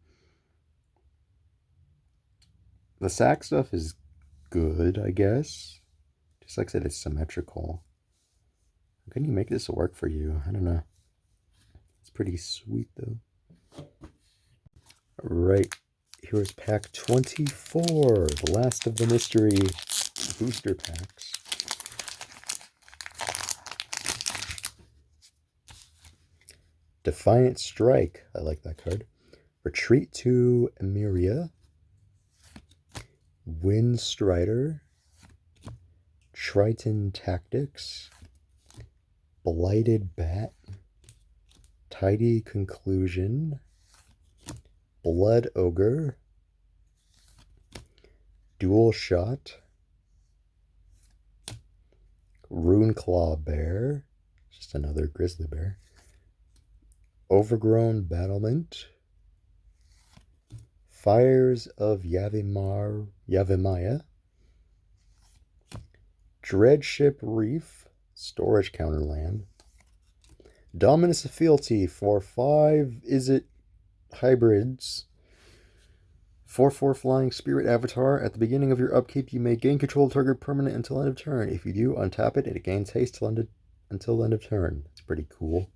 The sack stuff is good, I guess. Just like I said, it's symmetrical. How can you make this work for you? I don't know. It's pretty sweet, though. Right. Here's pack 24, the last of the mystery booster packs. Defiant Strike. I like that card. Retreat to Emeria. Wind Strider. Triton Tactics. Blighted Bat. Tidy Conclusion. Blood Ogre. Dual Shot. Runeclaw Bear. Just another grizzly bear. Overgrown Battlement. Fires of Yavimaya. Dreadship Reef, storage counterland. Dominus of Fealty for 5 Is It hybrids. 4/4 flying spirit avatar. At the beginning of your upkeep, you may gain control of target permanent until end of turn. If you do, untap it and it gains haste until end of turn. It's pretty cool.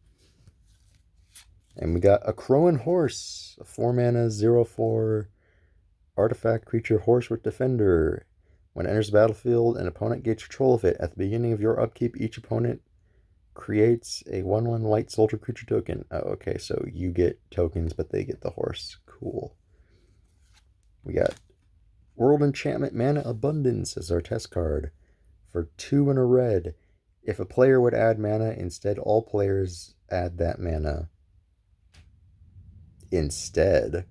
And we got a Crowan Horse, a 4 mana 0/4 artifact creature horse with defender. When it enters the battlefield, an opponent gets control of it. At the beginning of your upkeep, each opponent creates a 1/1 white soldier creature token. Oh, okay, so you get tokens, but they get the horse. Cool. We got World Enchantment Mana Abundance as our test card for 2 and a red. If a player would add mana, instead all players add that mana. Instead.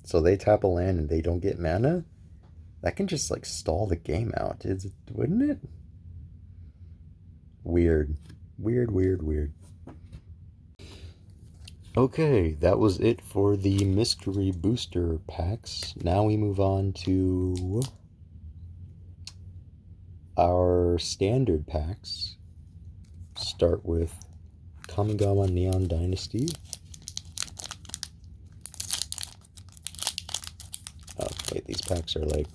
So they tap a land and they don't get mana? That can just like stall the game out, wouldn't it? Weird. Weird. Okay, that was it for the mystery booster packs. Now we move on to our standard packs. Start with Kamigawa Neon Dynasty. Oh, wait, these packs are like,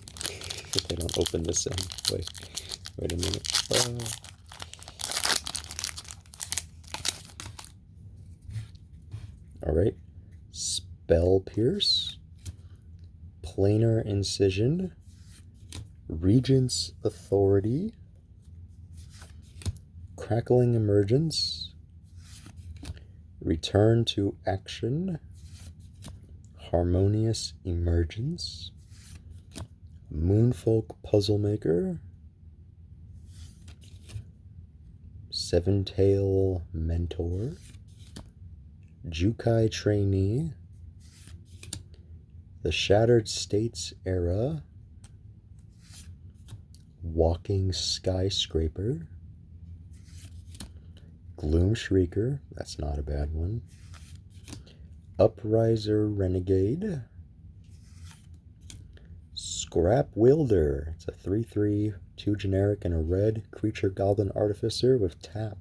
if they don't open the same. Wait a minute. Alright. Spell Pierce. Planar Incision. Regent's Authority. Crackling Emergence. Return to Action. Harmonious Emergence. Moonfolk Puzzlemaker. Seven-Tail Mentor. Jukai Trainee. The Shattered States Era. Walking Skyscraper. Gloom Shrieker, that's not a bad one. Upriser Renegade. Scrap Wielder, it's a 3/3, 2 generic and a red creature goblin artificer with tap.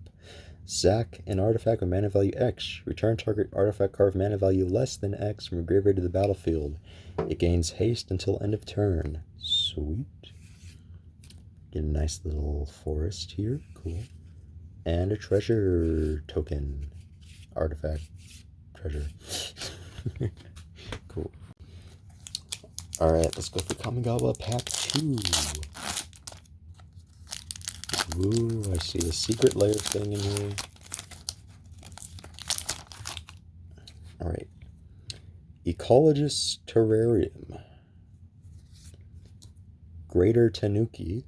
Sack an artifact with mana value X. Return target artifact card with mana value less than X from your graveyard to the battlefield. It gains haste until end of turn. Sweet. Get a nice little forest here. Cool. And a treasure token. Artifact. Treasure. Cool. Alright, let's go for Kamigawa Pack 2. Ooh, I see a Secret Lair thing in here. Alright. Ecologist Terrarium. Greater Tanuki.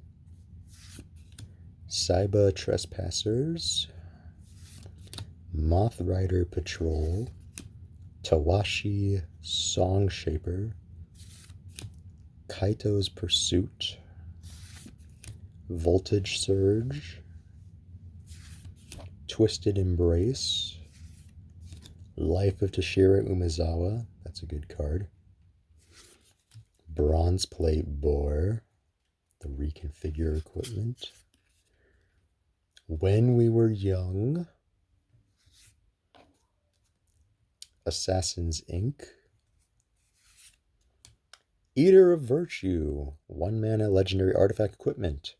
Saiba Trespassers. Moth Rider Patrol. Tawashi Song Shaper. Kaito's Pursuit. Voltage Surge. Twisted Embrace. Life of Toshiro Umezawa. That's a good card. Bronze Plate Boar. The reconfigure equipment. When We Were Young. Assassin's Ink. Eater of Virtue. 1 mana legendary artifact equipment.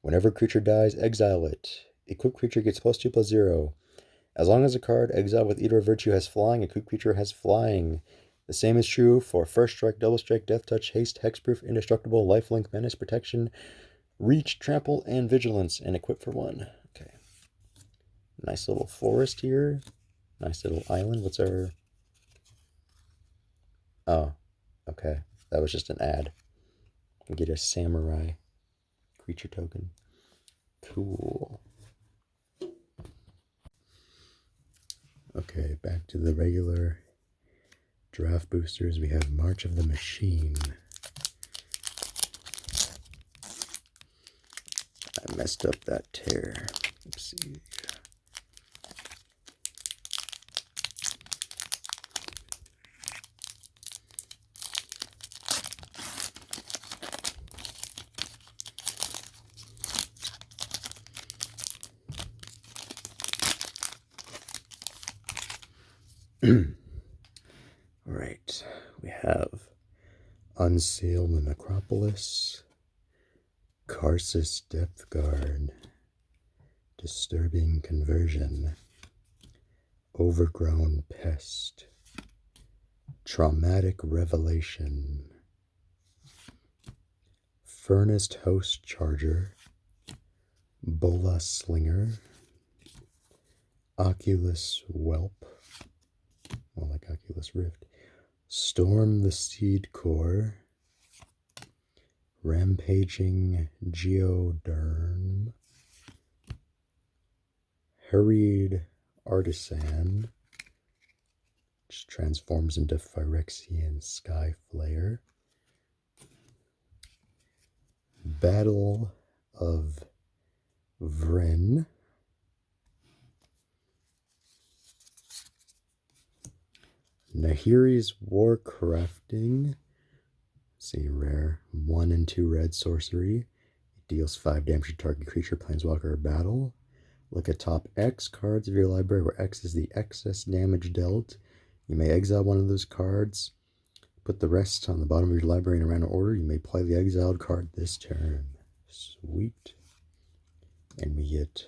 Whenever a creature dies, exile it. Equipped creature gets +2/+0. As long as a card exiled with Eater of Virtue has flying, a equipped creature has flying. The same is true for First Strike, Double Strike, Death Touch, Haste, Hexproof, Indestructible, Lifelink, Menace, Protection, Reach, Trample, and Vigilance, and equip for 1. Okay. Nice little forest here. Nice little island. What's our... Oh, okay. That was just an ad. Get a samurai creature token. Cool. Okay, back to the regular draft boosters. We have March of the Machine. I messed up that tear. Let's see. Alright, we have Unseal the Necropolis, Karsus Depth Guard, Disturbing Conversion, Overgrown Pest, Traumatic Revelation, Furnace Host Charger, Bola Slinger, Oculus Whelp, more like Oculus Rift, Storm the Seed Core, Rampaging Geoderm, Harried Artisan, which transforms into Phyrexian Sky Flare, Battle of Vryn, Nahiri's Warcrafting, see rare, 1 and 2 red sorcery, it deals 5 damage to target creature, planeswalker, or battle. Look at top X cards of your library, where X is the excess damage dealt. You may exile one of those cards, put the rest on the bottom of your library in a random order. You may play the exiled card this turn. Sweet. And we get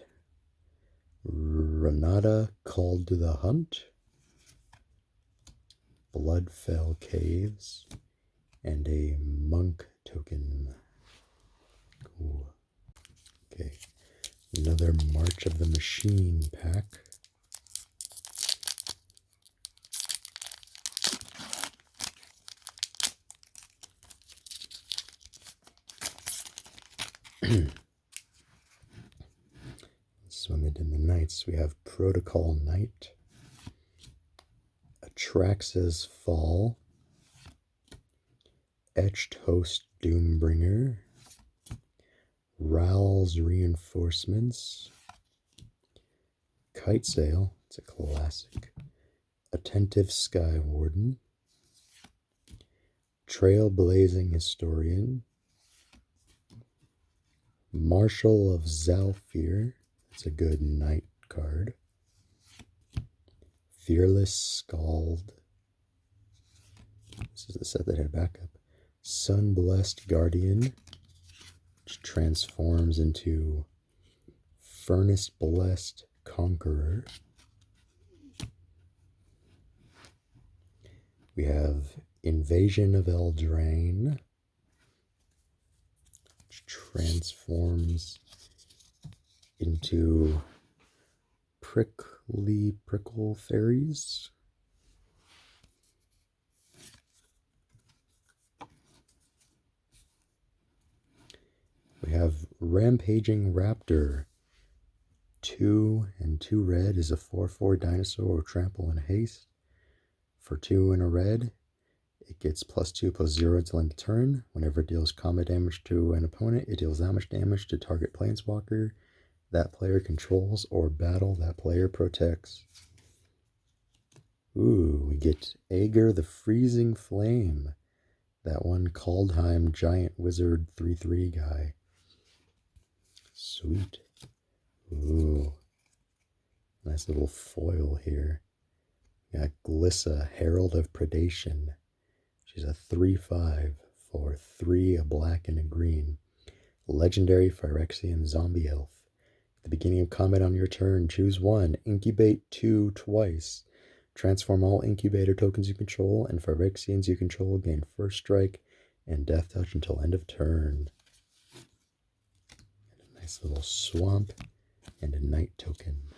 Renata Called to the Hunt, Bloodfell Caves, and a Monk token. Cool. Okay. Another March of the Machine pack. This is when they did the Knights. We have Protocol Knight, Atraxa's Fall, Etched Host Doombringer, Rowl's Reinforcements, Kite Sail, it's a classic, Attentive Sky Warden, Trailblazing Historian, Marshal of Zalfir, it's a good knight card, Fearless Scald, this is the set that had backup, Sunblessed Guardian, which transforms into Furnace Blessed Conqueror. We have Invasion of Eldraine, which transforms into Prickle Fairies. We have Rampaging Raptor. 2 and 2 red is a 4/4 dinosaur or trample and haste. For 2 and a red, it gets +2/+0 until end of turn. Whenever it deals combat damage to an opponent, it deals that much damage to target planeswalker that player controls or battle that player protects. Ooh, we get Aegir the Freezing Flame. That one Kaldheim Giant Wizard 3/3 guy. Sweet. Ooh. Nice little foil here. We got Glissa, Herald of Predation. She's a 3/5 for 3, a black and a green. Legendary Phyrexian Zombie Elf. At the beginning of combat on your turn, choose 1. Incubate 2 twice. Transform all incubator tokens you control, and Phyrexians you control gain first strike and death touch until end of turn. And a nice little swamp and a night token.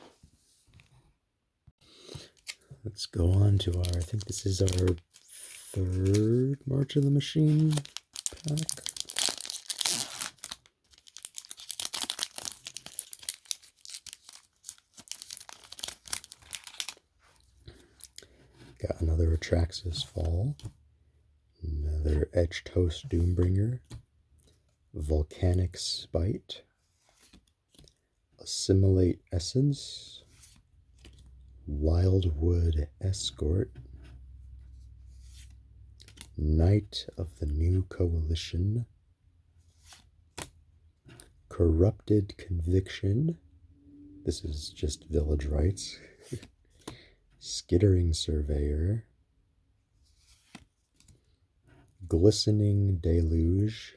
Let's go on to our, I think this is our 3rd March of the Machine pack. Got another Atraxa's Fall, another Etched Host Doombringer, Volcanic Spite, Assimilate Essence, Wildwood Escort, Knight of the New Coalition, Corrupted Conviction, this is just Village Rites, Skittering Surveyor, Glistening Deluge,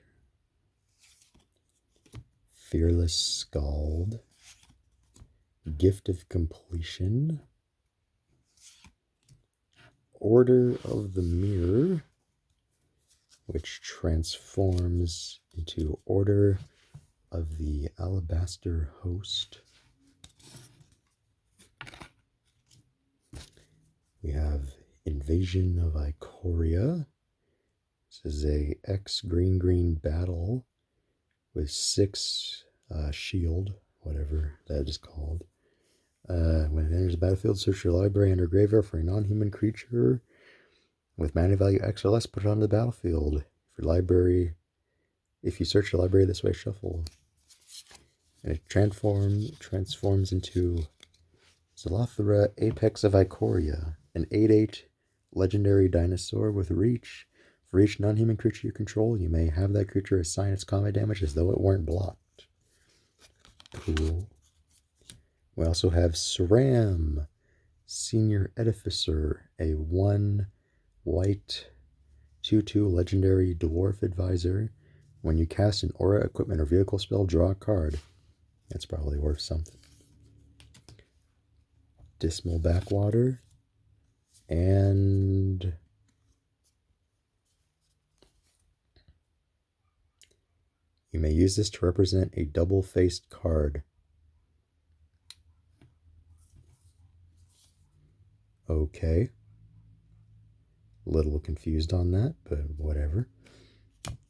Fearless Scald, Gift of Completion, Order of the Mirror, which transforms into Order of the Alabaster Host. We have Invasion of Ikoria. This is a X green battle with 6 shield, whatever that is called. When it enters the battlefield, search your library and or graveyard for a non-human creature with mana value X or less, put it onto the battlefield. If you search your library this way, shuffle. And it transforms into Zolothra, Apex of Ikoria, an 8/8 legendary dinosaur with reach. For each non-human creature you control, you may have that creature assign its combat damage as though it weren't blocked. Cool. We also have Saram, Senior Edificer, a 1 white 2/2 legendary dwarf advisor. When you cast an aura, equipment, or vehicle spell, draw a card. That's probably worth something. Dismal Backwater, and you may use this to represent a double-faced card. Okay. A little confused on that, but whatever.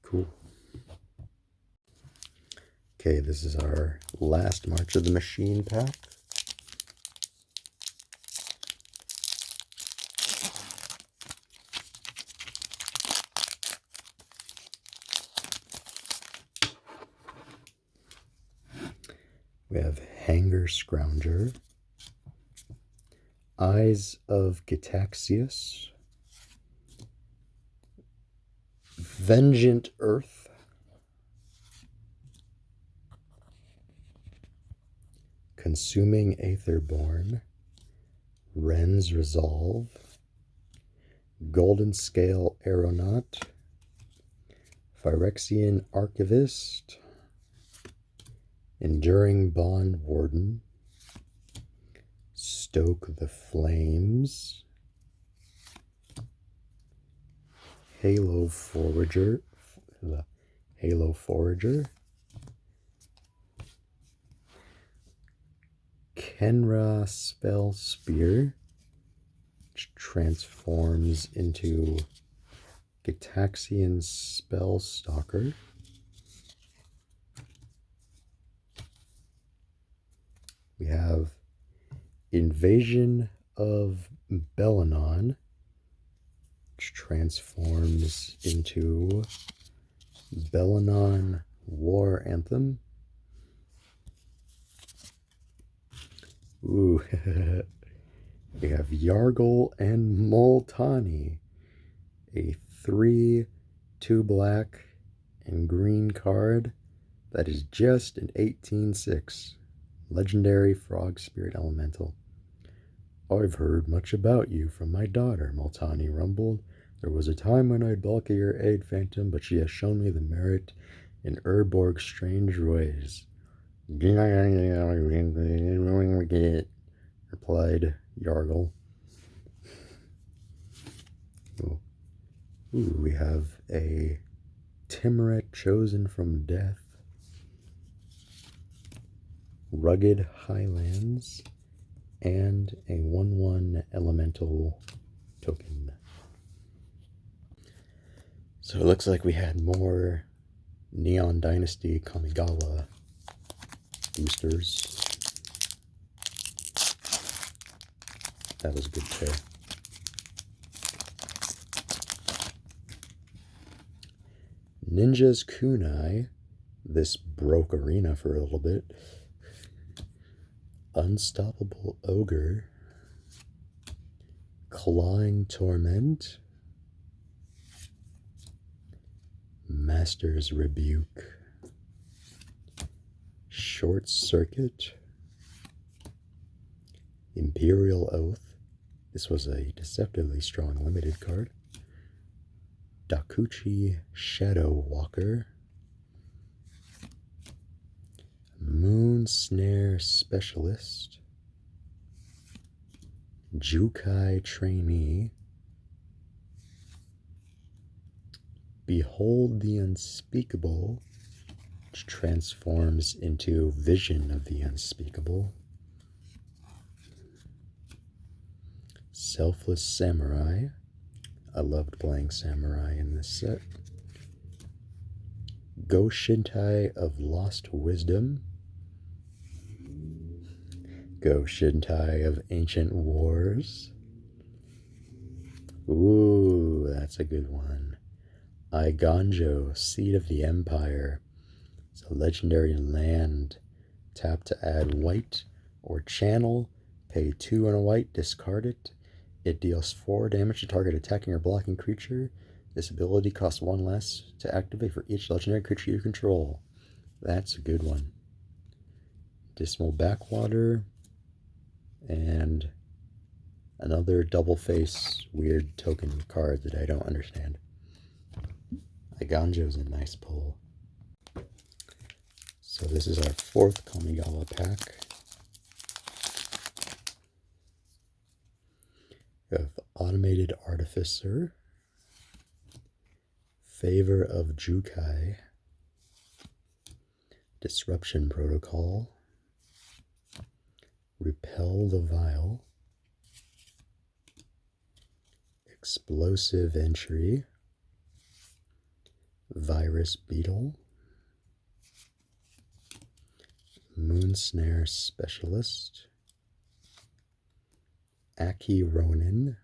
Cool. Okay, this is our last March of the Machine pack. We have Hanger Scrounger, Eyes of Gitaxias, Vengeant Earth, Consuming Aetherborn, Wren's Resolve, Golden Scale Aeronaut, Phyrexian Archivist, Enduring Bond Warden, Stoke the Flames, Halo Forager, Kenra Spell Spear, which transforms into Gitaxian Spellstalker. We have Invasion of Bellanon, which transforms into Bellanon War Anthem. Ooh, we have Yargle and Multani, a 3/2 black and green card that is just an 18/6. Legendary Frog Spirit Elemental. I've heard much about you from my daughter, Multani rumbled. There was a time when I'd balk at your aid, Phantom, but she has shown me the merit in Urborg's strange ways. Replied Yargle. Ooh, we have a Timuret Chosen from Death, Rugged Highlands, and a 1/1 elemental token. So it looks like we had more Neon Dynasty Kamigawa boosters. That was a good pair. Ninja's Kunai. This broke Arena for a little bit. Unstoppable Ogre, Clawing Torment, Master's Rebuke, Short Circuit, Imperial Oath, This was a deceptively strong limited card. Dakuchi Shadow Walker. Moon Snare Specialist. Jukai Trainee. Behold the Unspeakable, which transforms into Vision of the Unspeakable. Selfless Samurai. I loved playing Samurai in this set. Go Shintai of Lost Wisdom. Go Shintai of Ancient Wars. Ooh, that's a good one. Iganjo, Seed of the Empire. It's a legendary land. Tap to add white or channel. Pay 2 and a white, discard it. It deals 4 damage to target attacking or blocking creature. This ability costs 1 less to activate for each legendary creature you control. That's a good one. Dismal Backwater. And another double face weird token card that I don't understand. Iganjo's a nice pull. So this is our 4th Kamigawa pack. We have Automated Artificer, Favor of Jukai, Disruption Protocol, Repel the Vile, Explosive Entry, Virus Beetle, Moon Snare Specialist, Aki Ronin,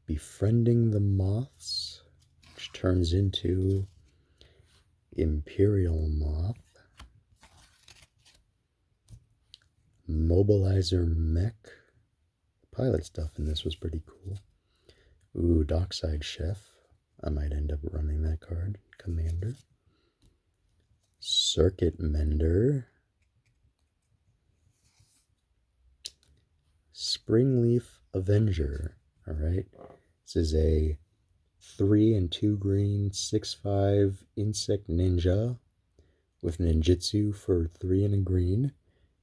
Befriending the Moths, which turns into Imperial Moth, Mobilizer Mech. The pilot stuff in this was pretty cool. Ooh, Dockside Chef. I might end up running that card. Commander. Circuit Mender. Springleaf Avenger. Alright. This is a 3 and 2 green, 6/5 insect ninja with ninjutsu for 3 and a green.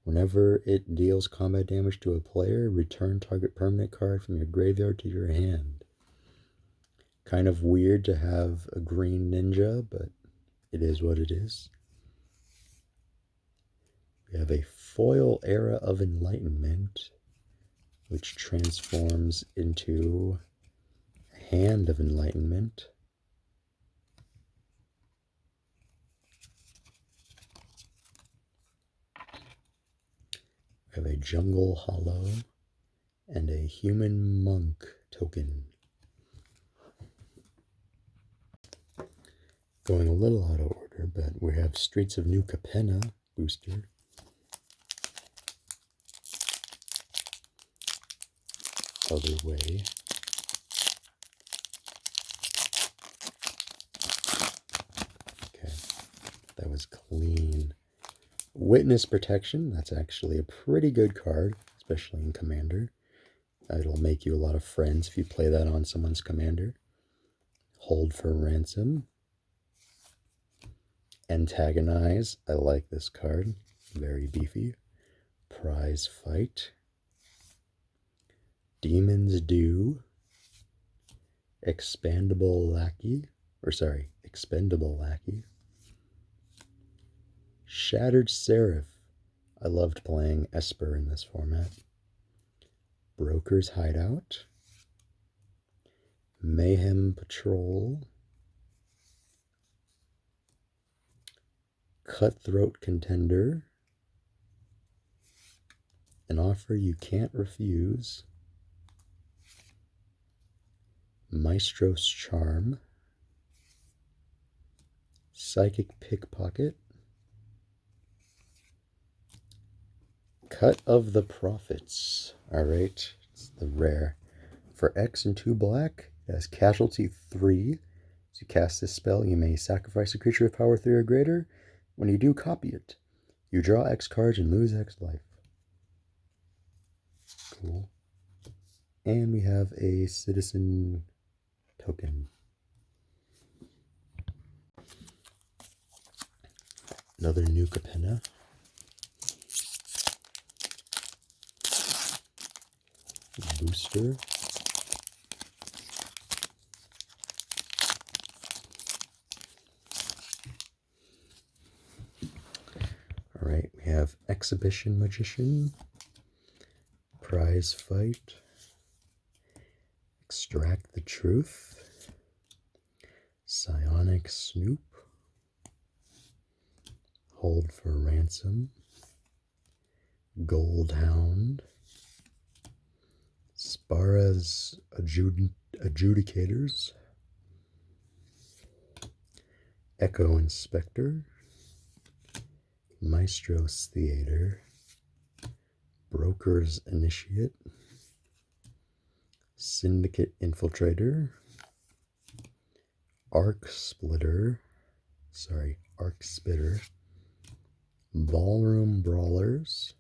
Whenever it deals combat damage to a player, return target permanent card from your graveyard to your hand. Kind of weird to have a green ninja, but it is what it is. We have a foil Era of Enlightenment, which transforms into a Hand of Enlightenment. We have a Jungle Hollow and a Human Monk token. Going a little out of order, but we have Streets of New Capenna booster. Other way. Okay, that was clean. Witness Protection, that's actually a pretty good card, especially in Commander. It'll make you a lot of friends if you play that on someone's Commander. Hold for Ransom. Antagonize, I like this card, very beefy. Prize Fight. Demon's Due. Expendable Lackey. Shattered Seraph. I loved playing Esper in this format. Broker's Hideout. Mayhem Patrol. Cutthroat Contender. An Offer You Can't Refuse. Maestro's Charm. Psychic Pickpocket. Cut of the Prophets. Alright, it's the rare. For X and 2 black, it has Casualty 3. As you cast this spell, you may sacrifice a creature with power 3 or greater. When you do, copy it. You draw X cards and lose X life. Cool. And we have a citizen token. Another new Capenna. Booster. Alright, we have Exhibition Magician, Prize Fight, Extract the Truth, Psionic Snoop, Hold for Ransom, Gold Hound, Spara's Adjudicators, Echo Inspector, Maestro's Theater, Broker's Initiate, Syndicate Infiltrator, Arc Spitter, Ballroom Brawlers,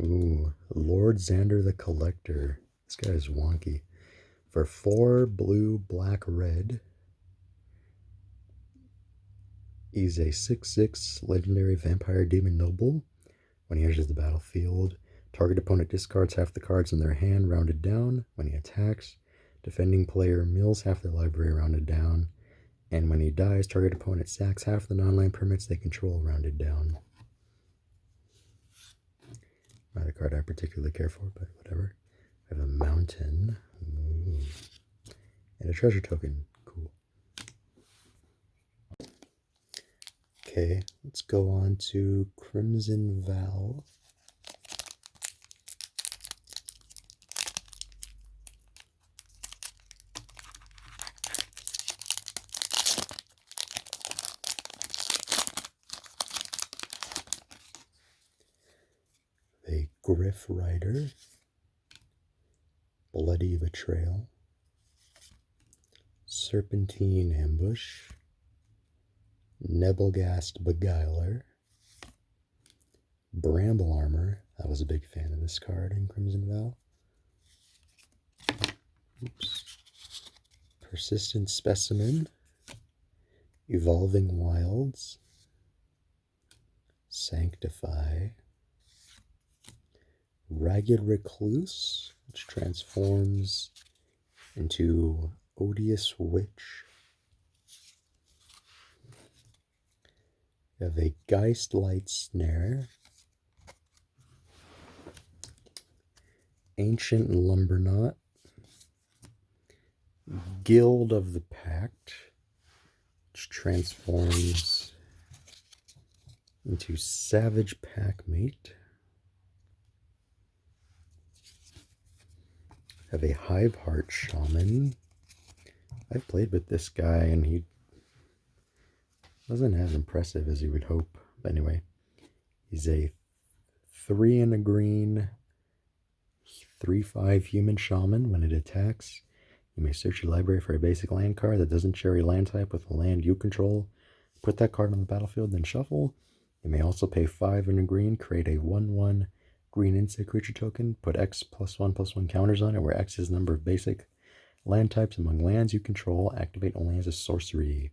ooh, Lord Xander the Collector. This guy is wonky. For 4 blue, black, red, he's a 6/6 legendary vampire demon noble. When he enters the battlefield, target opponent discards half the cards in their hand, rounded down. When he attacks, defending player mills half their library, rounded down. And when he dies, target opponent sacks half the non-land permits they control, rounded down. Not a card I particularly care for, but whatever. I have a mountain. Ooh. And a treasure token. Cool. Okay, let's go on to Crimson Vow. A Griff Rider, Bloody Betrayal, Serpentine Ambush, Nebelgast Beguiler, Bramble Armor. I was a big fan of this card in Crimson Vow. Oops. Persistent Specimen, Evolving Wilds, Sanctify, Ragged Recluse, which transforms into Odious Witch. We have a Geist Light Snare, Ancient Lumberknot, Guild of the Pact, which transforms into Savage Packmate. Have a Hiveheart Shaman. I've played with this guy and he wasn't as impressive as you would hope. But anyway, he's a 3 and a green, 3/5 human shaman. When it attacks, you may search your library for a basic land card that doesn't share a land type with a land you control. Put that card on the battlefield, then shuffle. You may also pay 5 and a green, create a 1/1 green insect creature token, put X +1/+1 counters on it, where X is the number of basic land types among lands you control. Activate only as a sorcery.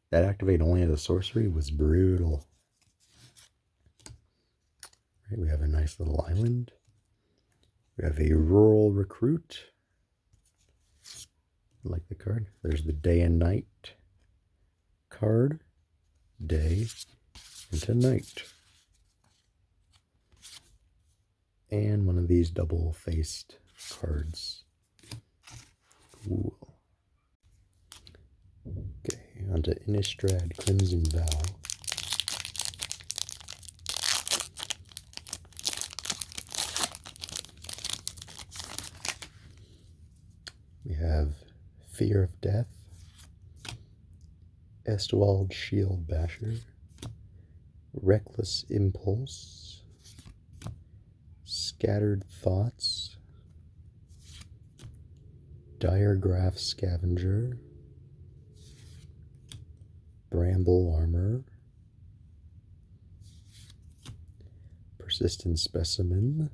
That activate only as a sorcery was brutal. Right, we have a nice little island. We have a Rural Recruit. I like the card. There's the Day and Night card. Day into night. And one of these double-faced cards. Cool. Okay, on to Innistrad Crimson Vow. We have Fear of Death, Estwald Shield Basher, Reckless Impulse, Scattered Thoughts, Diregraph Scavenger, Bramble Armor, Persistent Specimen,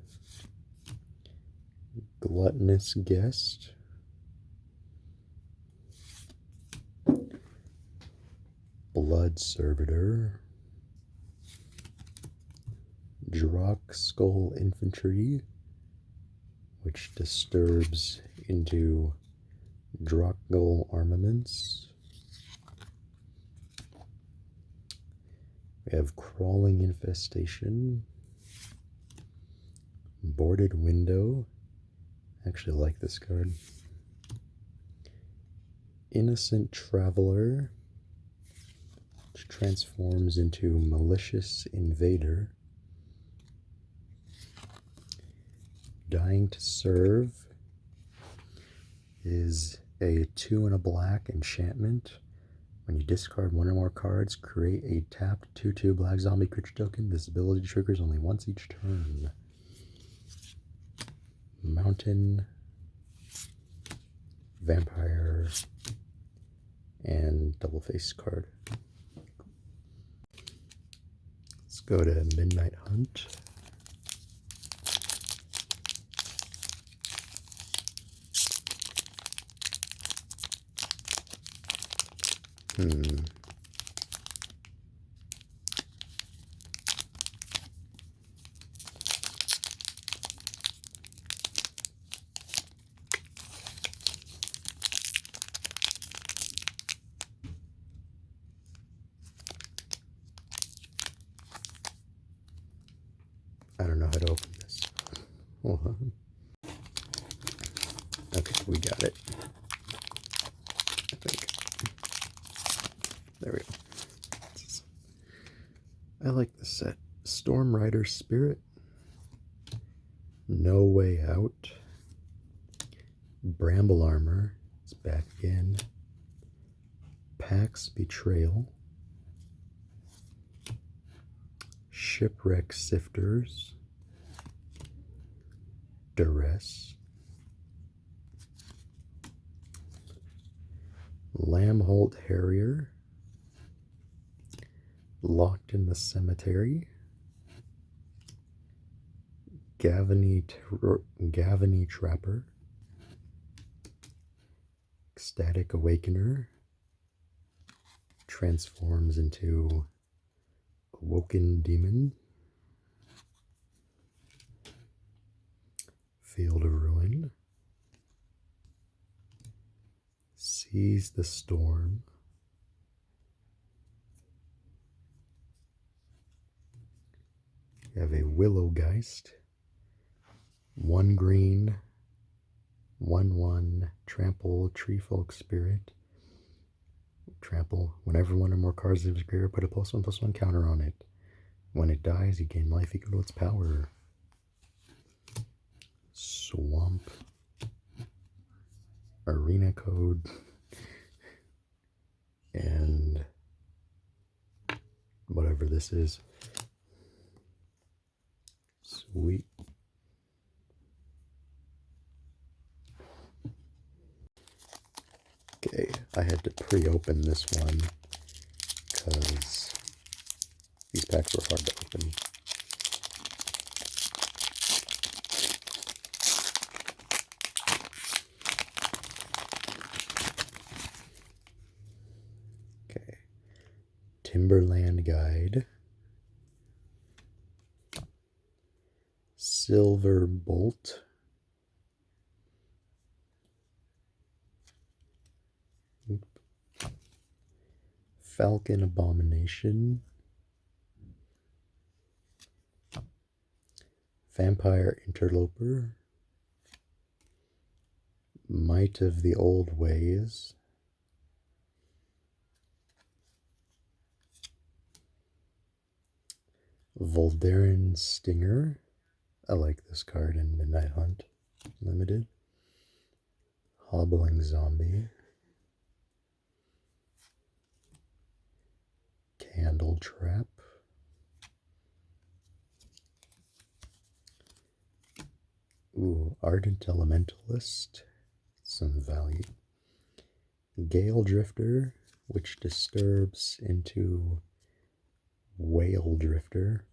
Gluttonous Guest. Blood Servitor. Drock Skull Infantry, which disturbs into Drockgull Armaments. We have Crawling Infestation. Boarded Window. I actually like this card. Innocent Traveler, which transforms into Malicious Invader. Dying to Serve is a 2 and a black enchantment. When you discard one or more cards, create a tapped 2/2 black zombie creature token. This ability triggers only once each turn. Mountain, Vampire, and double face card. Let's go to Midnight Hunt. I don't know how to open this. Hold on. Okay, we got it. I think. There we go. I like this set. Storm Rider Spirit. No Way Out. Bramble Armor. It's back again. Pax Betrayal. Shipwreck Sifters. Duress. Lambholt Harrier. Locked in the Cemetery. Gavany Trapper. Ecstatic Awakener. Transforms into Awoken Demon. Field of Ruin. Seize the Storm. We have a Willowgeist. 1 green, 1/1, trample, Treefolk Spirit. Trample. Whenever one or more cards leaves graveyard, put a +1/+1 counter on it. When it dies, you gain life equal to its power. Swamp. Arena Code. And whatever this is. Sweet. Okay, I had to pre-open this one because these packs were hard to open. Okay, Timberland Guide. Silver Bolt. Falcon Abomination. Vampire Interloper. Might of the Old Ways. Voldaren Stinger. I like this card in Midnight Hunt Limited. Hobbling Zombie. Candle Trap. Ooh, Ardent Elementalist. Some value. Gale Drifter, which disturbs into Whale Drifter.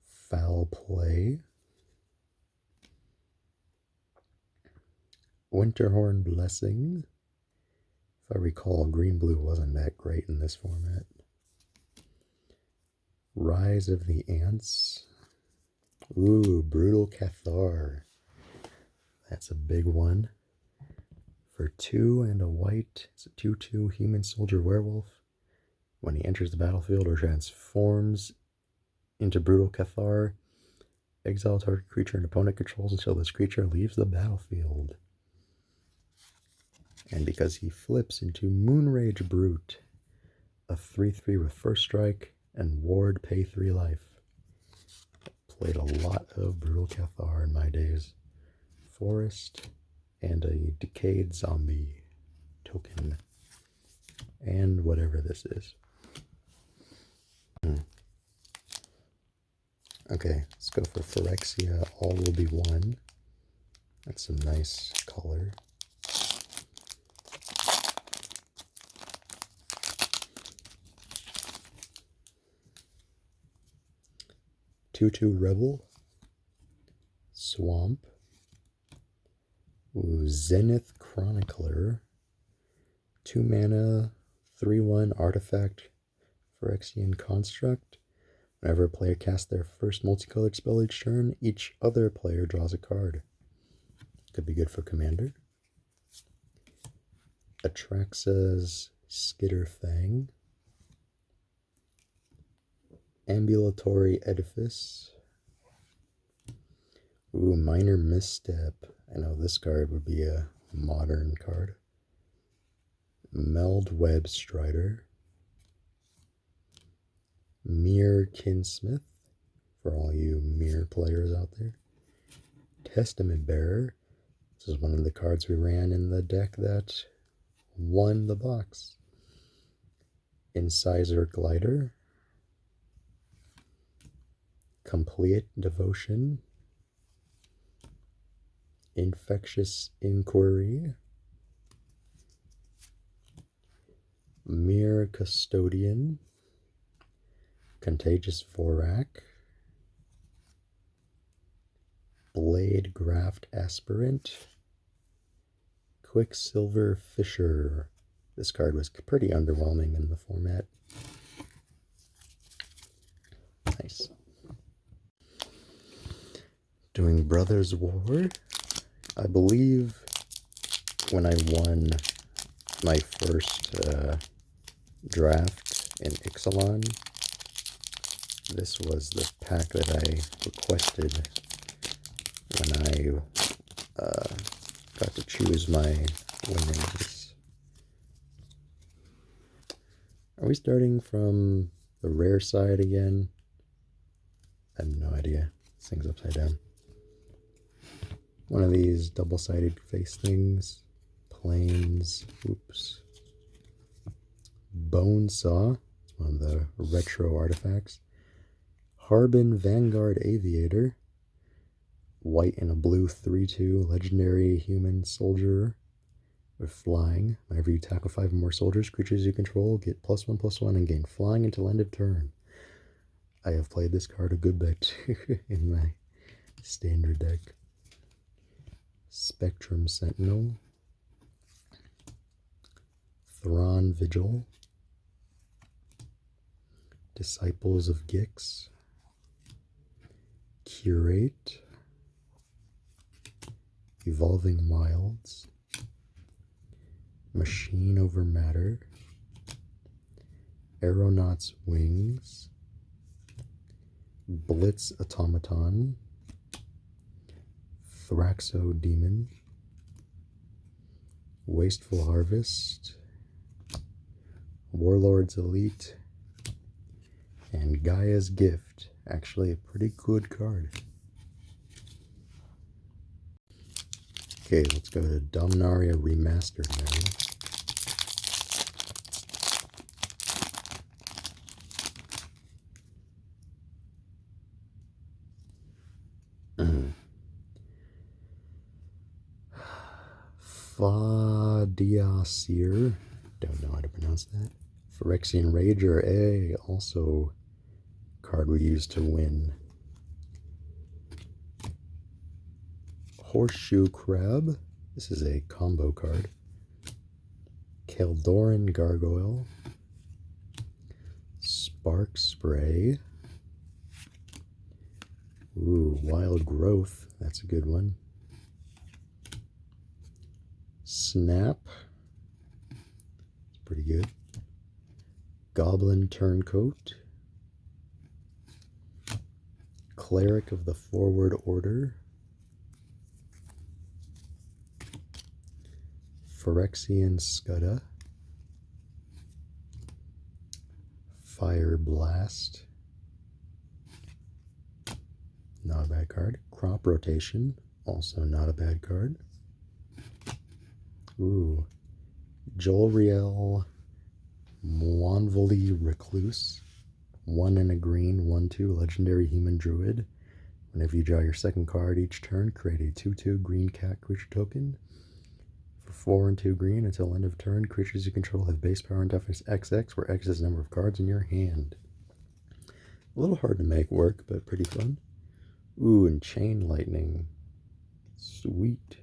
Foul Play. Winterhorn Blessing. If I recall, green-blue wasn't that great in this format. Rise of the Ants. Ooh, Brutal Cathar. That's a big one. For 2 and a white, it's a 2/2 human soldier werewolf. When he enters the battlefield or transforms into Brutal Cathar, exile target creature an opponent controls until this creature leaves the battlefield. And because he flips into Moonrage Brute, a 3/3 with first strike and ward, pay 3 life. Played a lot of Brutal Cathar in my days. Forest and a decayed zombie token. And whatever this is. Okay, let's go for Phyrexia. All will be one. That's a nice color. Tutu Rebel. Swamp. Ooh, Zenith Chronicler. 2 mana, 3/1 artifact, Phyrexian Construct. Whenever a player casts their first multicolored spell each turn, each other player draws a card. Could be good for Commander. Atraxa's Skitterfang. Ambulatory Edifice. Ooh, Minor Misstep. I know this card would be a modern card. Meld Web Strider. Mirror Kinsmith, for all you Mirror players out there. Testament Bearer. This is one of the cards we ran in the deck that won the box. Incisor Glider. Complete Devotion. Infectious Inquiry. Mirror Custodian. Contagious Vorak. Blade Graft Aspirant. Quicksilver Fisher. This card was pretty underwhelming in the format. Nice. Doing Brothers War. I believe when I won my first draft in Ixalan, this was the pack that I requested when I got to choose my winners. Are we starting from the rare side again? I have no idea. This thing's upside down. One of these double-sided face things. Planes. Oops. Bone Saw. It's one of the retro artifacts. Harbin Vanguard Aviator. White and a blue 3/2 legendary human soldier with flying. Whenever you tackle 5 or more soldiers, creatures you control get +1/+1 and gain flying until end of turn. I have played this card a good bit in my standard deck. Spectrum Sentinel. Thrawn Vigil. Disciples of Gix. Curate. Evolving Wilds. Machine over Matter. Aeronaut's Wings. Blitz Automaton. Thraxo Demon. Wasteful Harvest. Warlord's Elite. And Gaia's Gift. Actually a pretty good card. Okay, let's go to Dominaria Remastered now. Fadiasir, don't know how to pronounce that. Phyrexian Rager, also card we used to win. Horseshoe Crab. This is a combo card. Keldoran Gargoyle. Spark Spray. Ooh, Wild Growth. That's a good one. Snap. It's pretty good. Goblin Turncoat. Cleric of the Forward Order. Phyrexian Scudda. Fire Blast. Not a bad card. Crop Rotation. Also not a bad card. Ooh. Jolriel Moanvoli Recluse. 1 and a green, 1/2 legendary human druid. Whenever you draw your second card each turn, create a 2/2 green cat creature token. For 4 and 2 green until end of turn, creatures you control have base power and toughness XX, where X is the number of cards in your hand. A little hard to make work, but pretty fun. Ooh, and Chain Lightning. Sweet.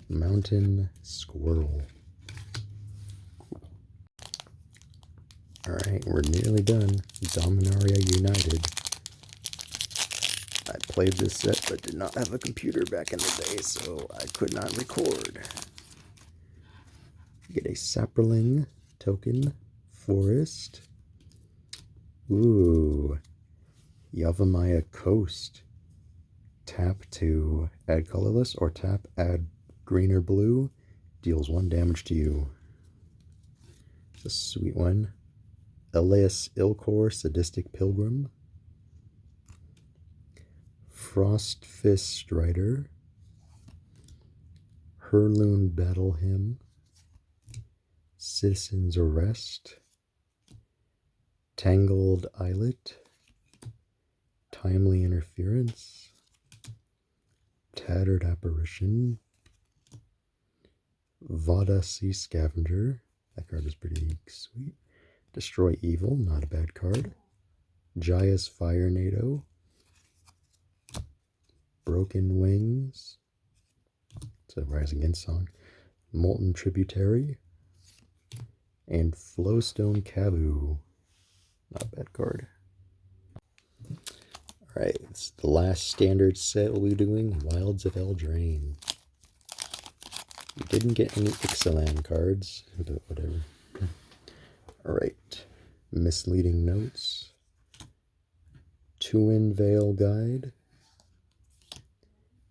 Mountain Squirrel. Alright, we're nearly done. Dominaria United. I played this set but did not have a computer back in the day, so I could not record. Get a Saproling token. Forest. Ooh. Yavimaya Coast. Tap to add colorless or tap add green or blue. Deals 1 damage to you. It's a sweet one. Elias Ilkor, Sadistic Pilgrim. Frostfist Strider. Herloon Battle Hymn. Citizen's Arrest. Tangled Islet. Timely Interference. Tattered Apparition. Vada Sea Scavenger. That card is pretty sweet. Destroy Evil, not a bad card. Jaya's Fire Nado. Broken Wings. It's a Rise Against song. Molten Tributary. And Flowstone Kabu. Not a bad card. Alright, it's the last standard set we'll be doing. Wilds of Eldraine. We didn't get any Ixalan cards, but whatever. Alright. Misleading Notes. Tuin Vale Guide.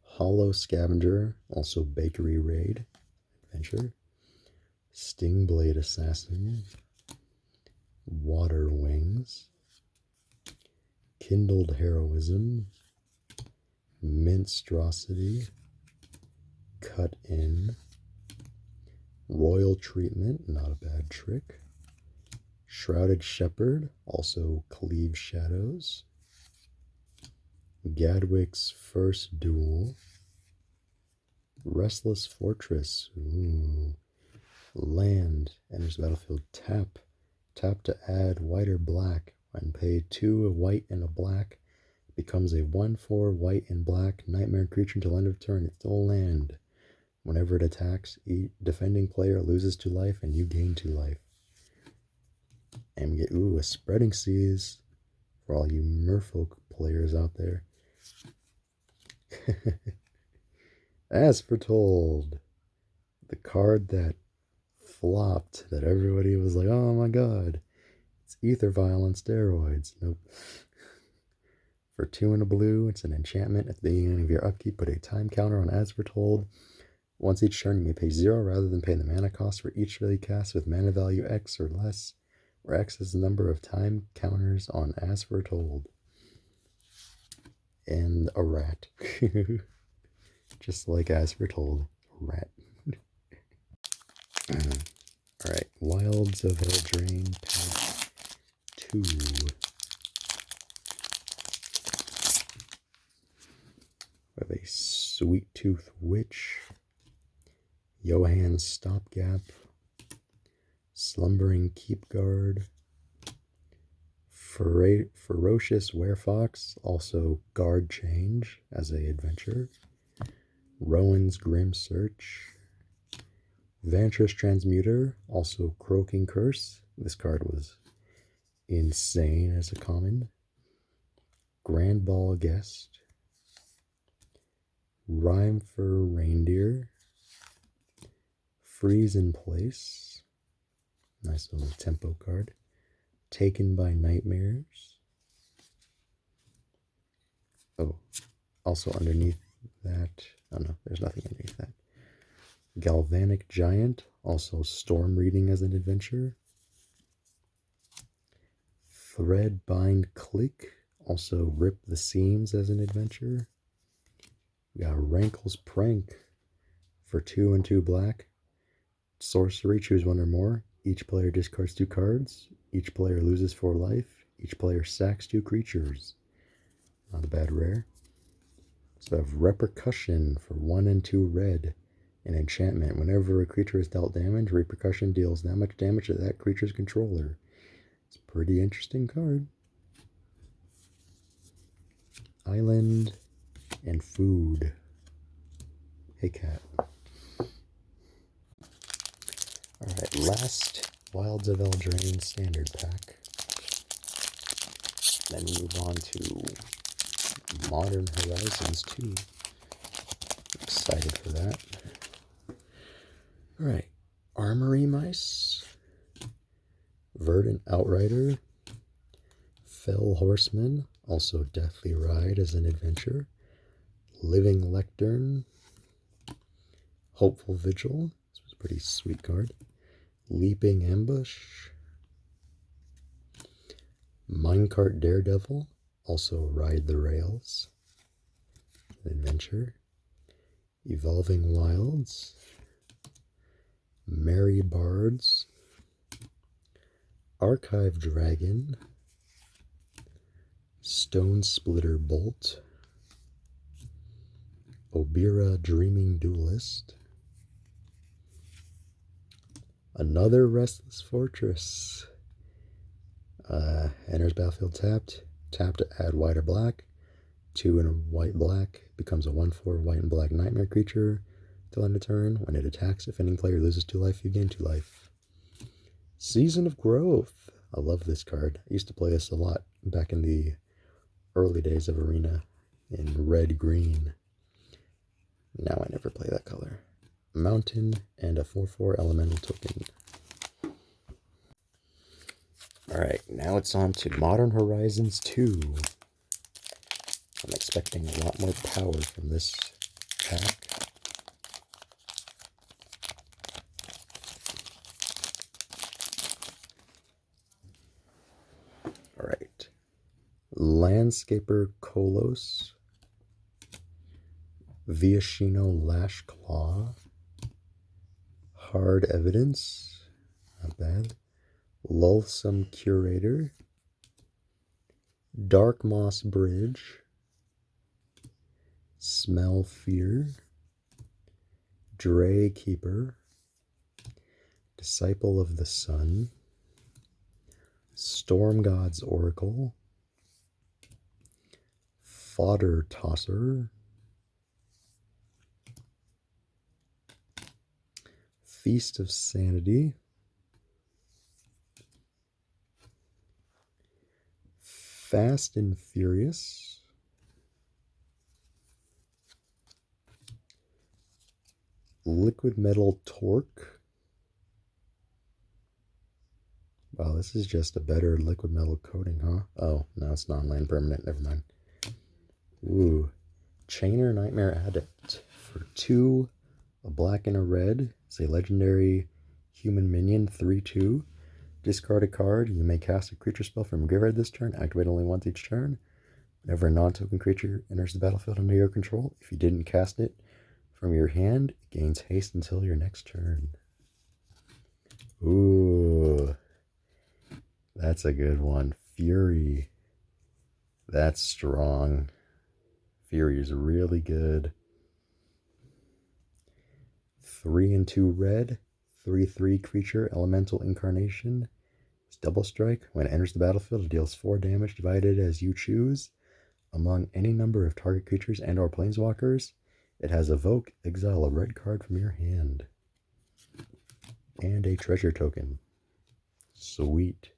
Hollow Scavenger, also Bakery Raid Adventure. Stingblade Assassin. Water Wings. Kindled Heroism. Minstrosity. Cut In. Royal Treatment, not a bad trick. Shrouded Shepherd, also Cleave Shadows. Gadwick's First Duel. Restless Fortress. Ooh. Land. Enters the battlefield. Tap. Tap to add white or black. When pay 2 a white and a black, becomes a 1/4 white and black nightmare creature until end of turn. It's still land. Whenever it attacks, each defending player loses 2 life and you gain 2 life. And we get, ooh, a Spreading Seas for all you merfolk players out there. As foretold, the card that flopped, that everybody was like, oh my god, it's Ether Vial on steroids. Nope. For 2 and a blue, it's an enchantment. At the beginning of your upkeep, put a time counter on As Foretold. Once each turn, you may pay 0 rather than pay the mana cost for each ability cast with mana value X or less, where X is the number of time counters on As Foretold. And a rat. Just like As Foretold. Rat. Alright, Wilds of Eldraine, Pack 2. We have a Sweet Tooth Witch. Johan's Stopgap. Slumbering Keepguard. Ferocious Werefox, also Guard Change as a adventure. Rowan's Grim Search. Vantress Transmuter, also Croaking Curse. This card was insane as a common. Grand Ball Guest. Rhyme for Reindeer. Freeze in Place. Nice little tempo card. Taken by Nightmares. Oh, also underneath that. Oh no, there's nothing underneath that. Galvanic Giant, also Storm Reading as an adventure. Threadbind Click, also Rip the Seams as an adventure. We got Rankle's Prank for 2 and 2 black. Sorcery, choose one or more. Each player discards 2 cards. Each player loses 4 life. Each player sacks 2 creatures. Not a bad rare. So we have Repercussion for 1 and 2 red. An enchantment. Whenever a creature is dealt damage, Repercussion deals that much damage to that creature's controller. It's a pretty interesting card. Island and Food. Hey, cat. Alright, last Wilds of Eldraine standard pack. Then move on to Modern Horizons 2. Excited for that. Alright, Armory Mice, Verdant Outrider, Fell Horseman, also Deathly Ride as an adventure, Living Lectern, Hopeful Vigil, this was a pretty sweet card, Leaping Ambush, Minecart Daredevil, also Ride the Rails, an adventure, Evolving Wilds, Merry Bards, Archive Dragon, Stone Splitter Bolt, Obira Dreaming Duelist, another Restless Fortress. Enters battlefield tapped. Tap to add white or black. 2 and a white black. Becomes a 1/4 white and black nightmare creature till end of turn. When it attacks, if any player loses 2 life, you gain 2 life. Season of Growth. I love this card. I used to play this a lot back in the early days of Arena in red-green. Now I never play that color. Mountain and a 4/4 elemental token. Alright, now it's on to Modern Horizons 2. I'm expecting a lot more power from this pack. Alright. Landscaper Kolos. Viashino Lashclaw. Hard Evidence. Not bad. Loathsome Curator. Dark Moss Bridge. Smell Fear. Dray Keeper. Disciple of the Sun. Storm God's Oracle. Fodder Tosser. Feast of Sanity. Fast and Furious. Liquid Metal Torque. Wow, this is just a better liquid metal coating, huh? Oh, no, it's non-land permanent. Never mind. Ooh. Chainer Nightmare Adept. For 2, a black and a red. It's a legendary human minion, 3/2. Discard a card. You may cast a creature spell from graveyard this turn. Activate only once each turn. Whenever a non-token creature enters the battlefield under your control, if you didn't cast it from your hand, it gains haste until your next turn. Ooh. That's a good one. Fury. That's strong. Fury is really good. 3 and 2 red. 3/3 creature, elemental incarnation. It's double strike. When it enters the battlefield, it deals 4 damage divided as you choose among any number of target creatures and or planeswalkers. It has evoke, exile a red card from your hand. And a treasure token. Sweet.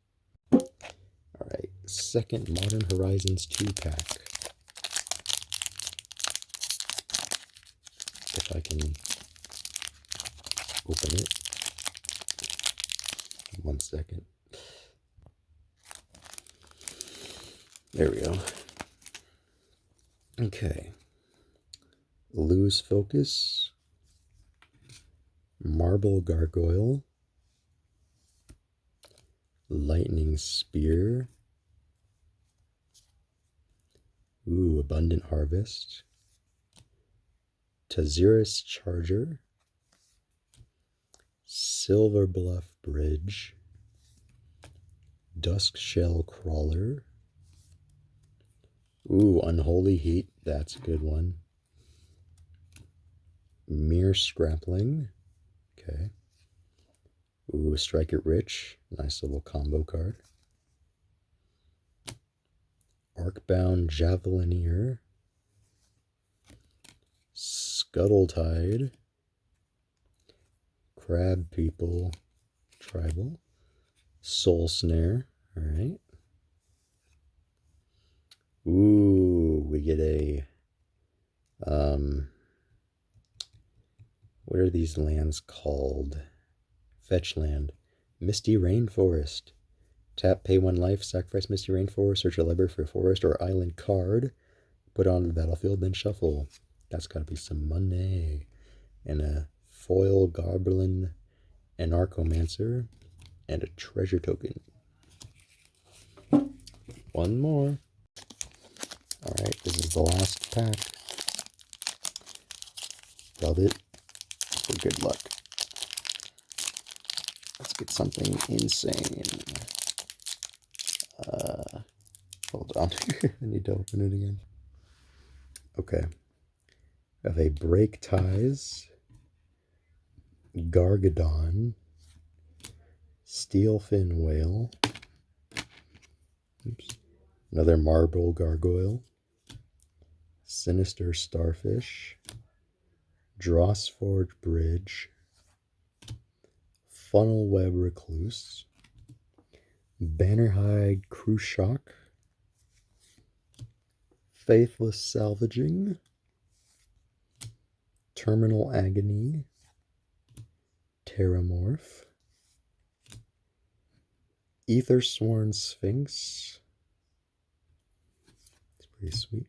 Alright, second Modern Horizons 2-pack. If I can open it. 1 second. There we go. Okay. Lose Focus. Marble Gargoyle. Lightning Spear. Ooh, Abundant Harvest. Tazirus Charger. Silver Bluff Bridge. Dusk Shell Crawler. Ooh, Unholy Heat. That's a good one. Mere Scrappling. Okay. Ooh, Strike It Rich. Nice little combo card. Arcbound Javelineer. Scuttletide. Crab People. Tribal. Soul Snare. Alright. Ooh, we get a... what are these lands called? Fetch land. Misty Rainforest. Tap, pay 1 life, sacrifice Misty Rainforest, search a library for a forest or island card, put it on the battlefield, then shuffle. That's gotta be some money. And a foil goblin anarchomancer and a treasure token. One more. Alright, this is the last pack. Love it for good luck. Let's get something insane. Hold on. I need to open it again. Okay. We have a Break Ties, Gargadon, Steelfin Whale, oops, another Marble Gargoyle, Sinister Starfish, Drossforge Bridge, Funnelweb Recluse, Bannerhide Cruciak, Faithless Salvaging, Terminal Agony, Terramorph, Aethersworn Sphinx, it's pretty sweet,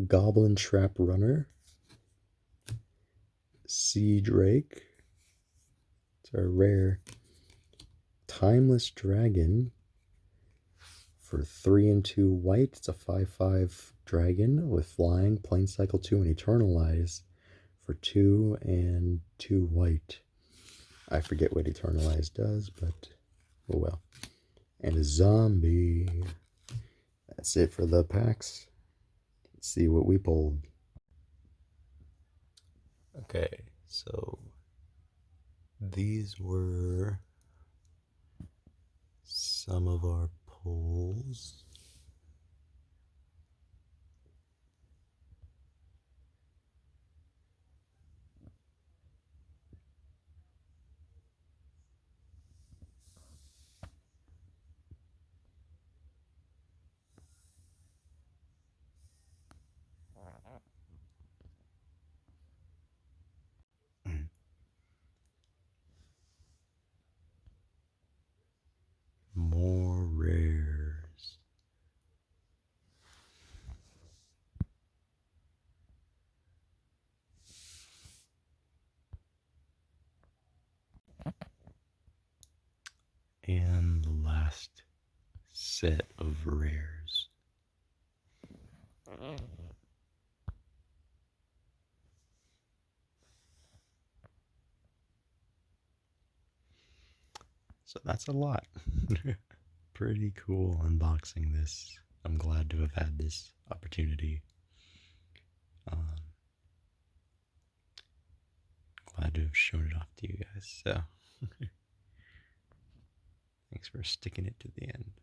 Goblin Trap Runner, Sea Drake, it's a rare, Timeless Dragon, for 3 and 2 white, it's a 5/5 dragon with flying, Plane Cycle 2, and Eternalize for 2 and 2 white. I forget what Eternalize does, but oh well. And a zombie. That's it for the packs. Let's see what we pulled. Okay, so these were some of our pulls. More rares. And the last set of rares. So that's a lot. Pretty cool unboxing this. I'm glad to have had this opportunity. Glad to have shown it off to you guys. So thanks for sticking it to the end.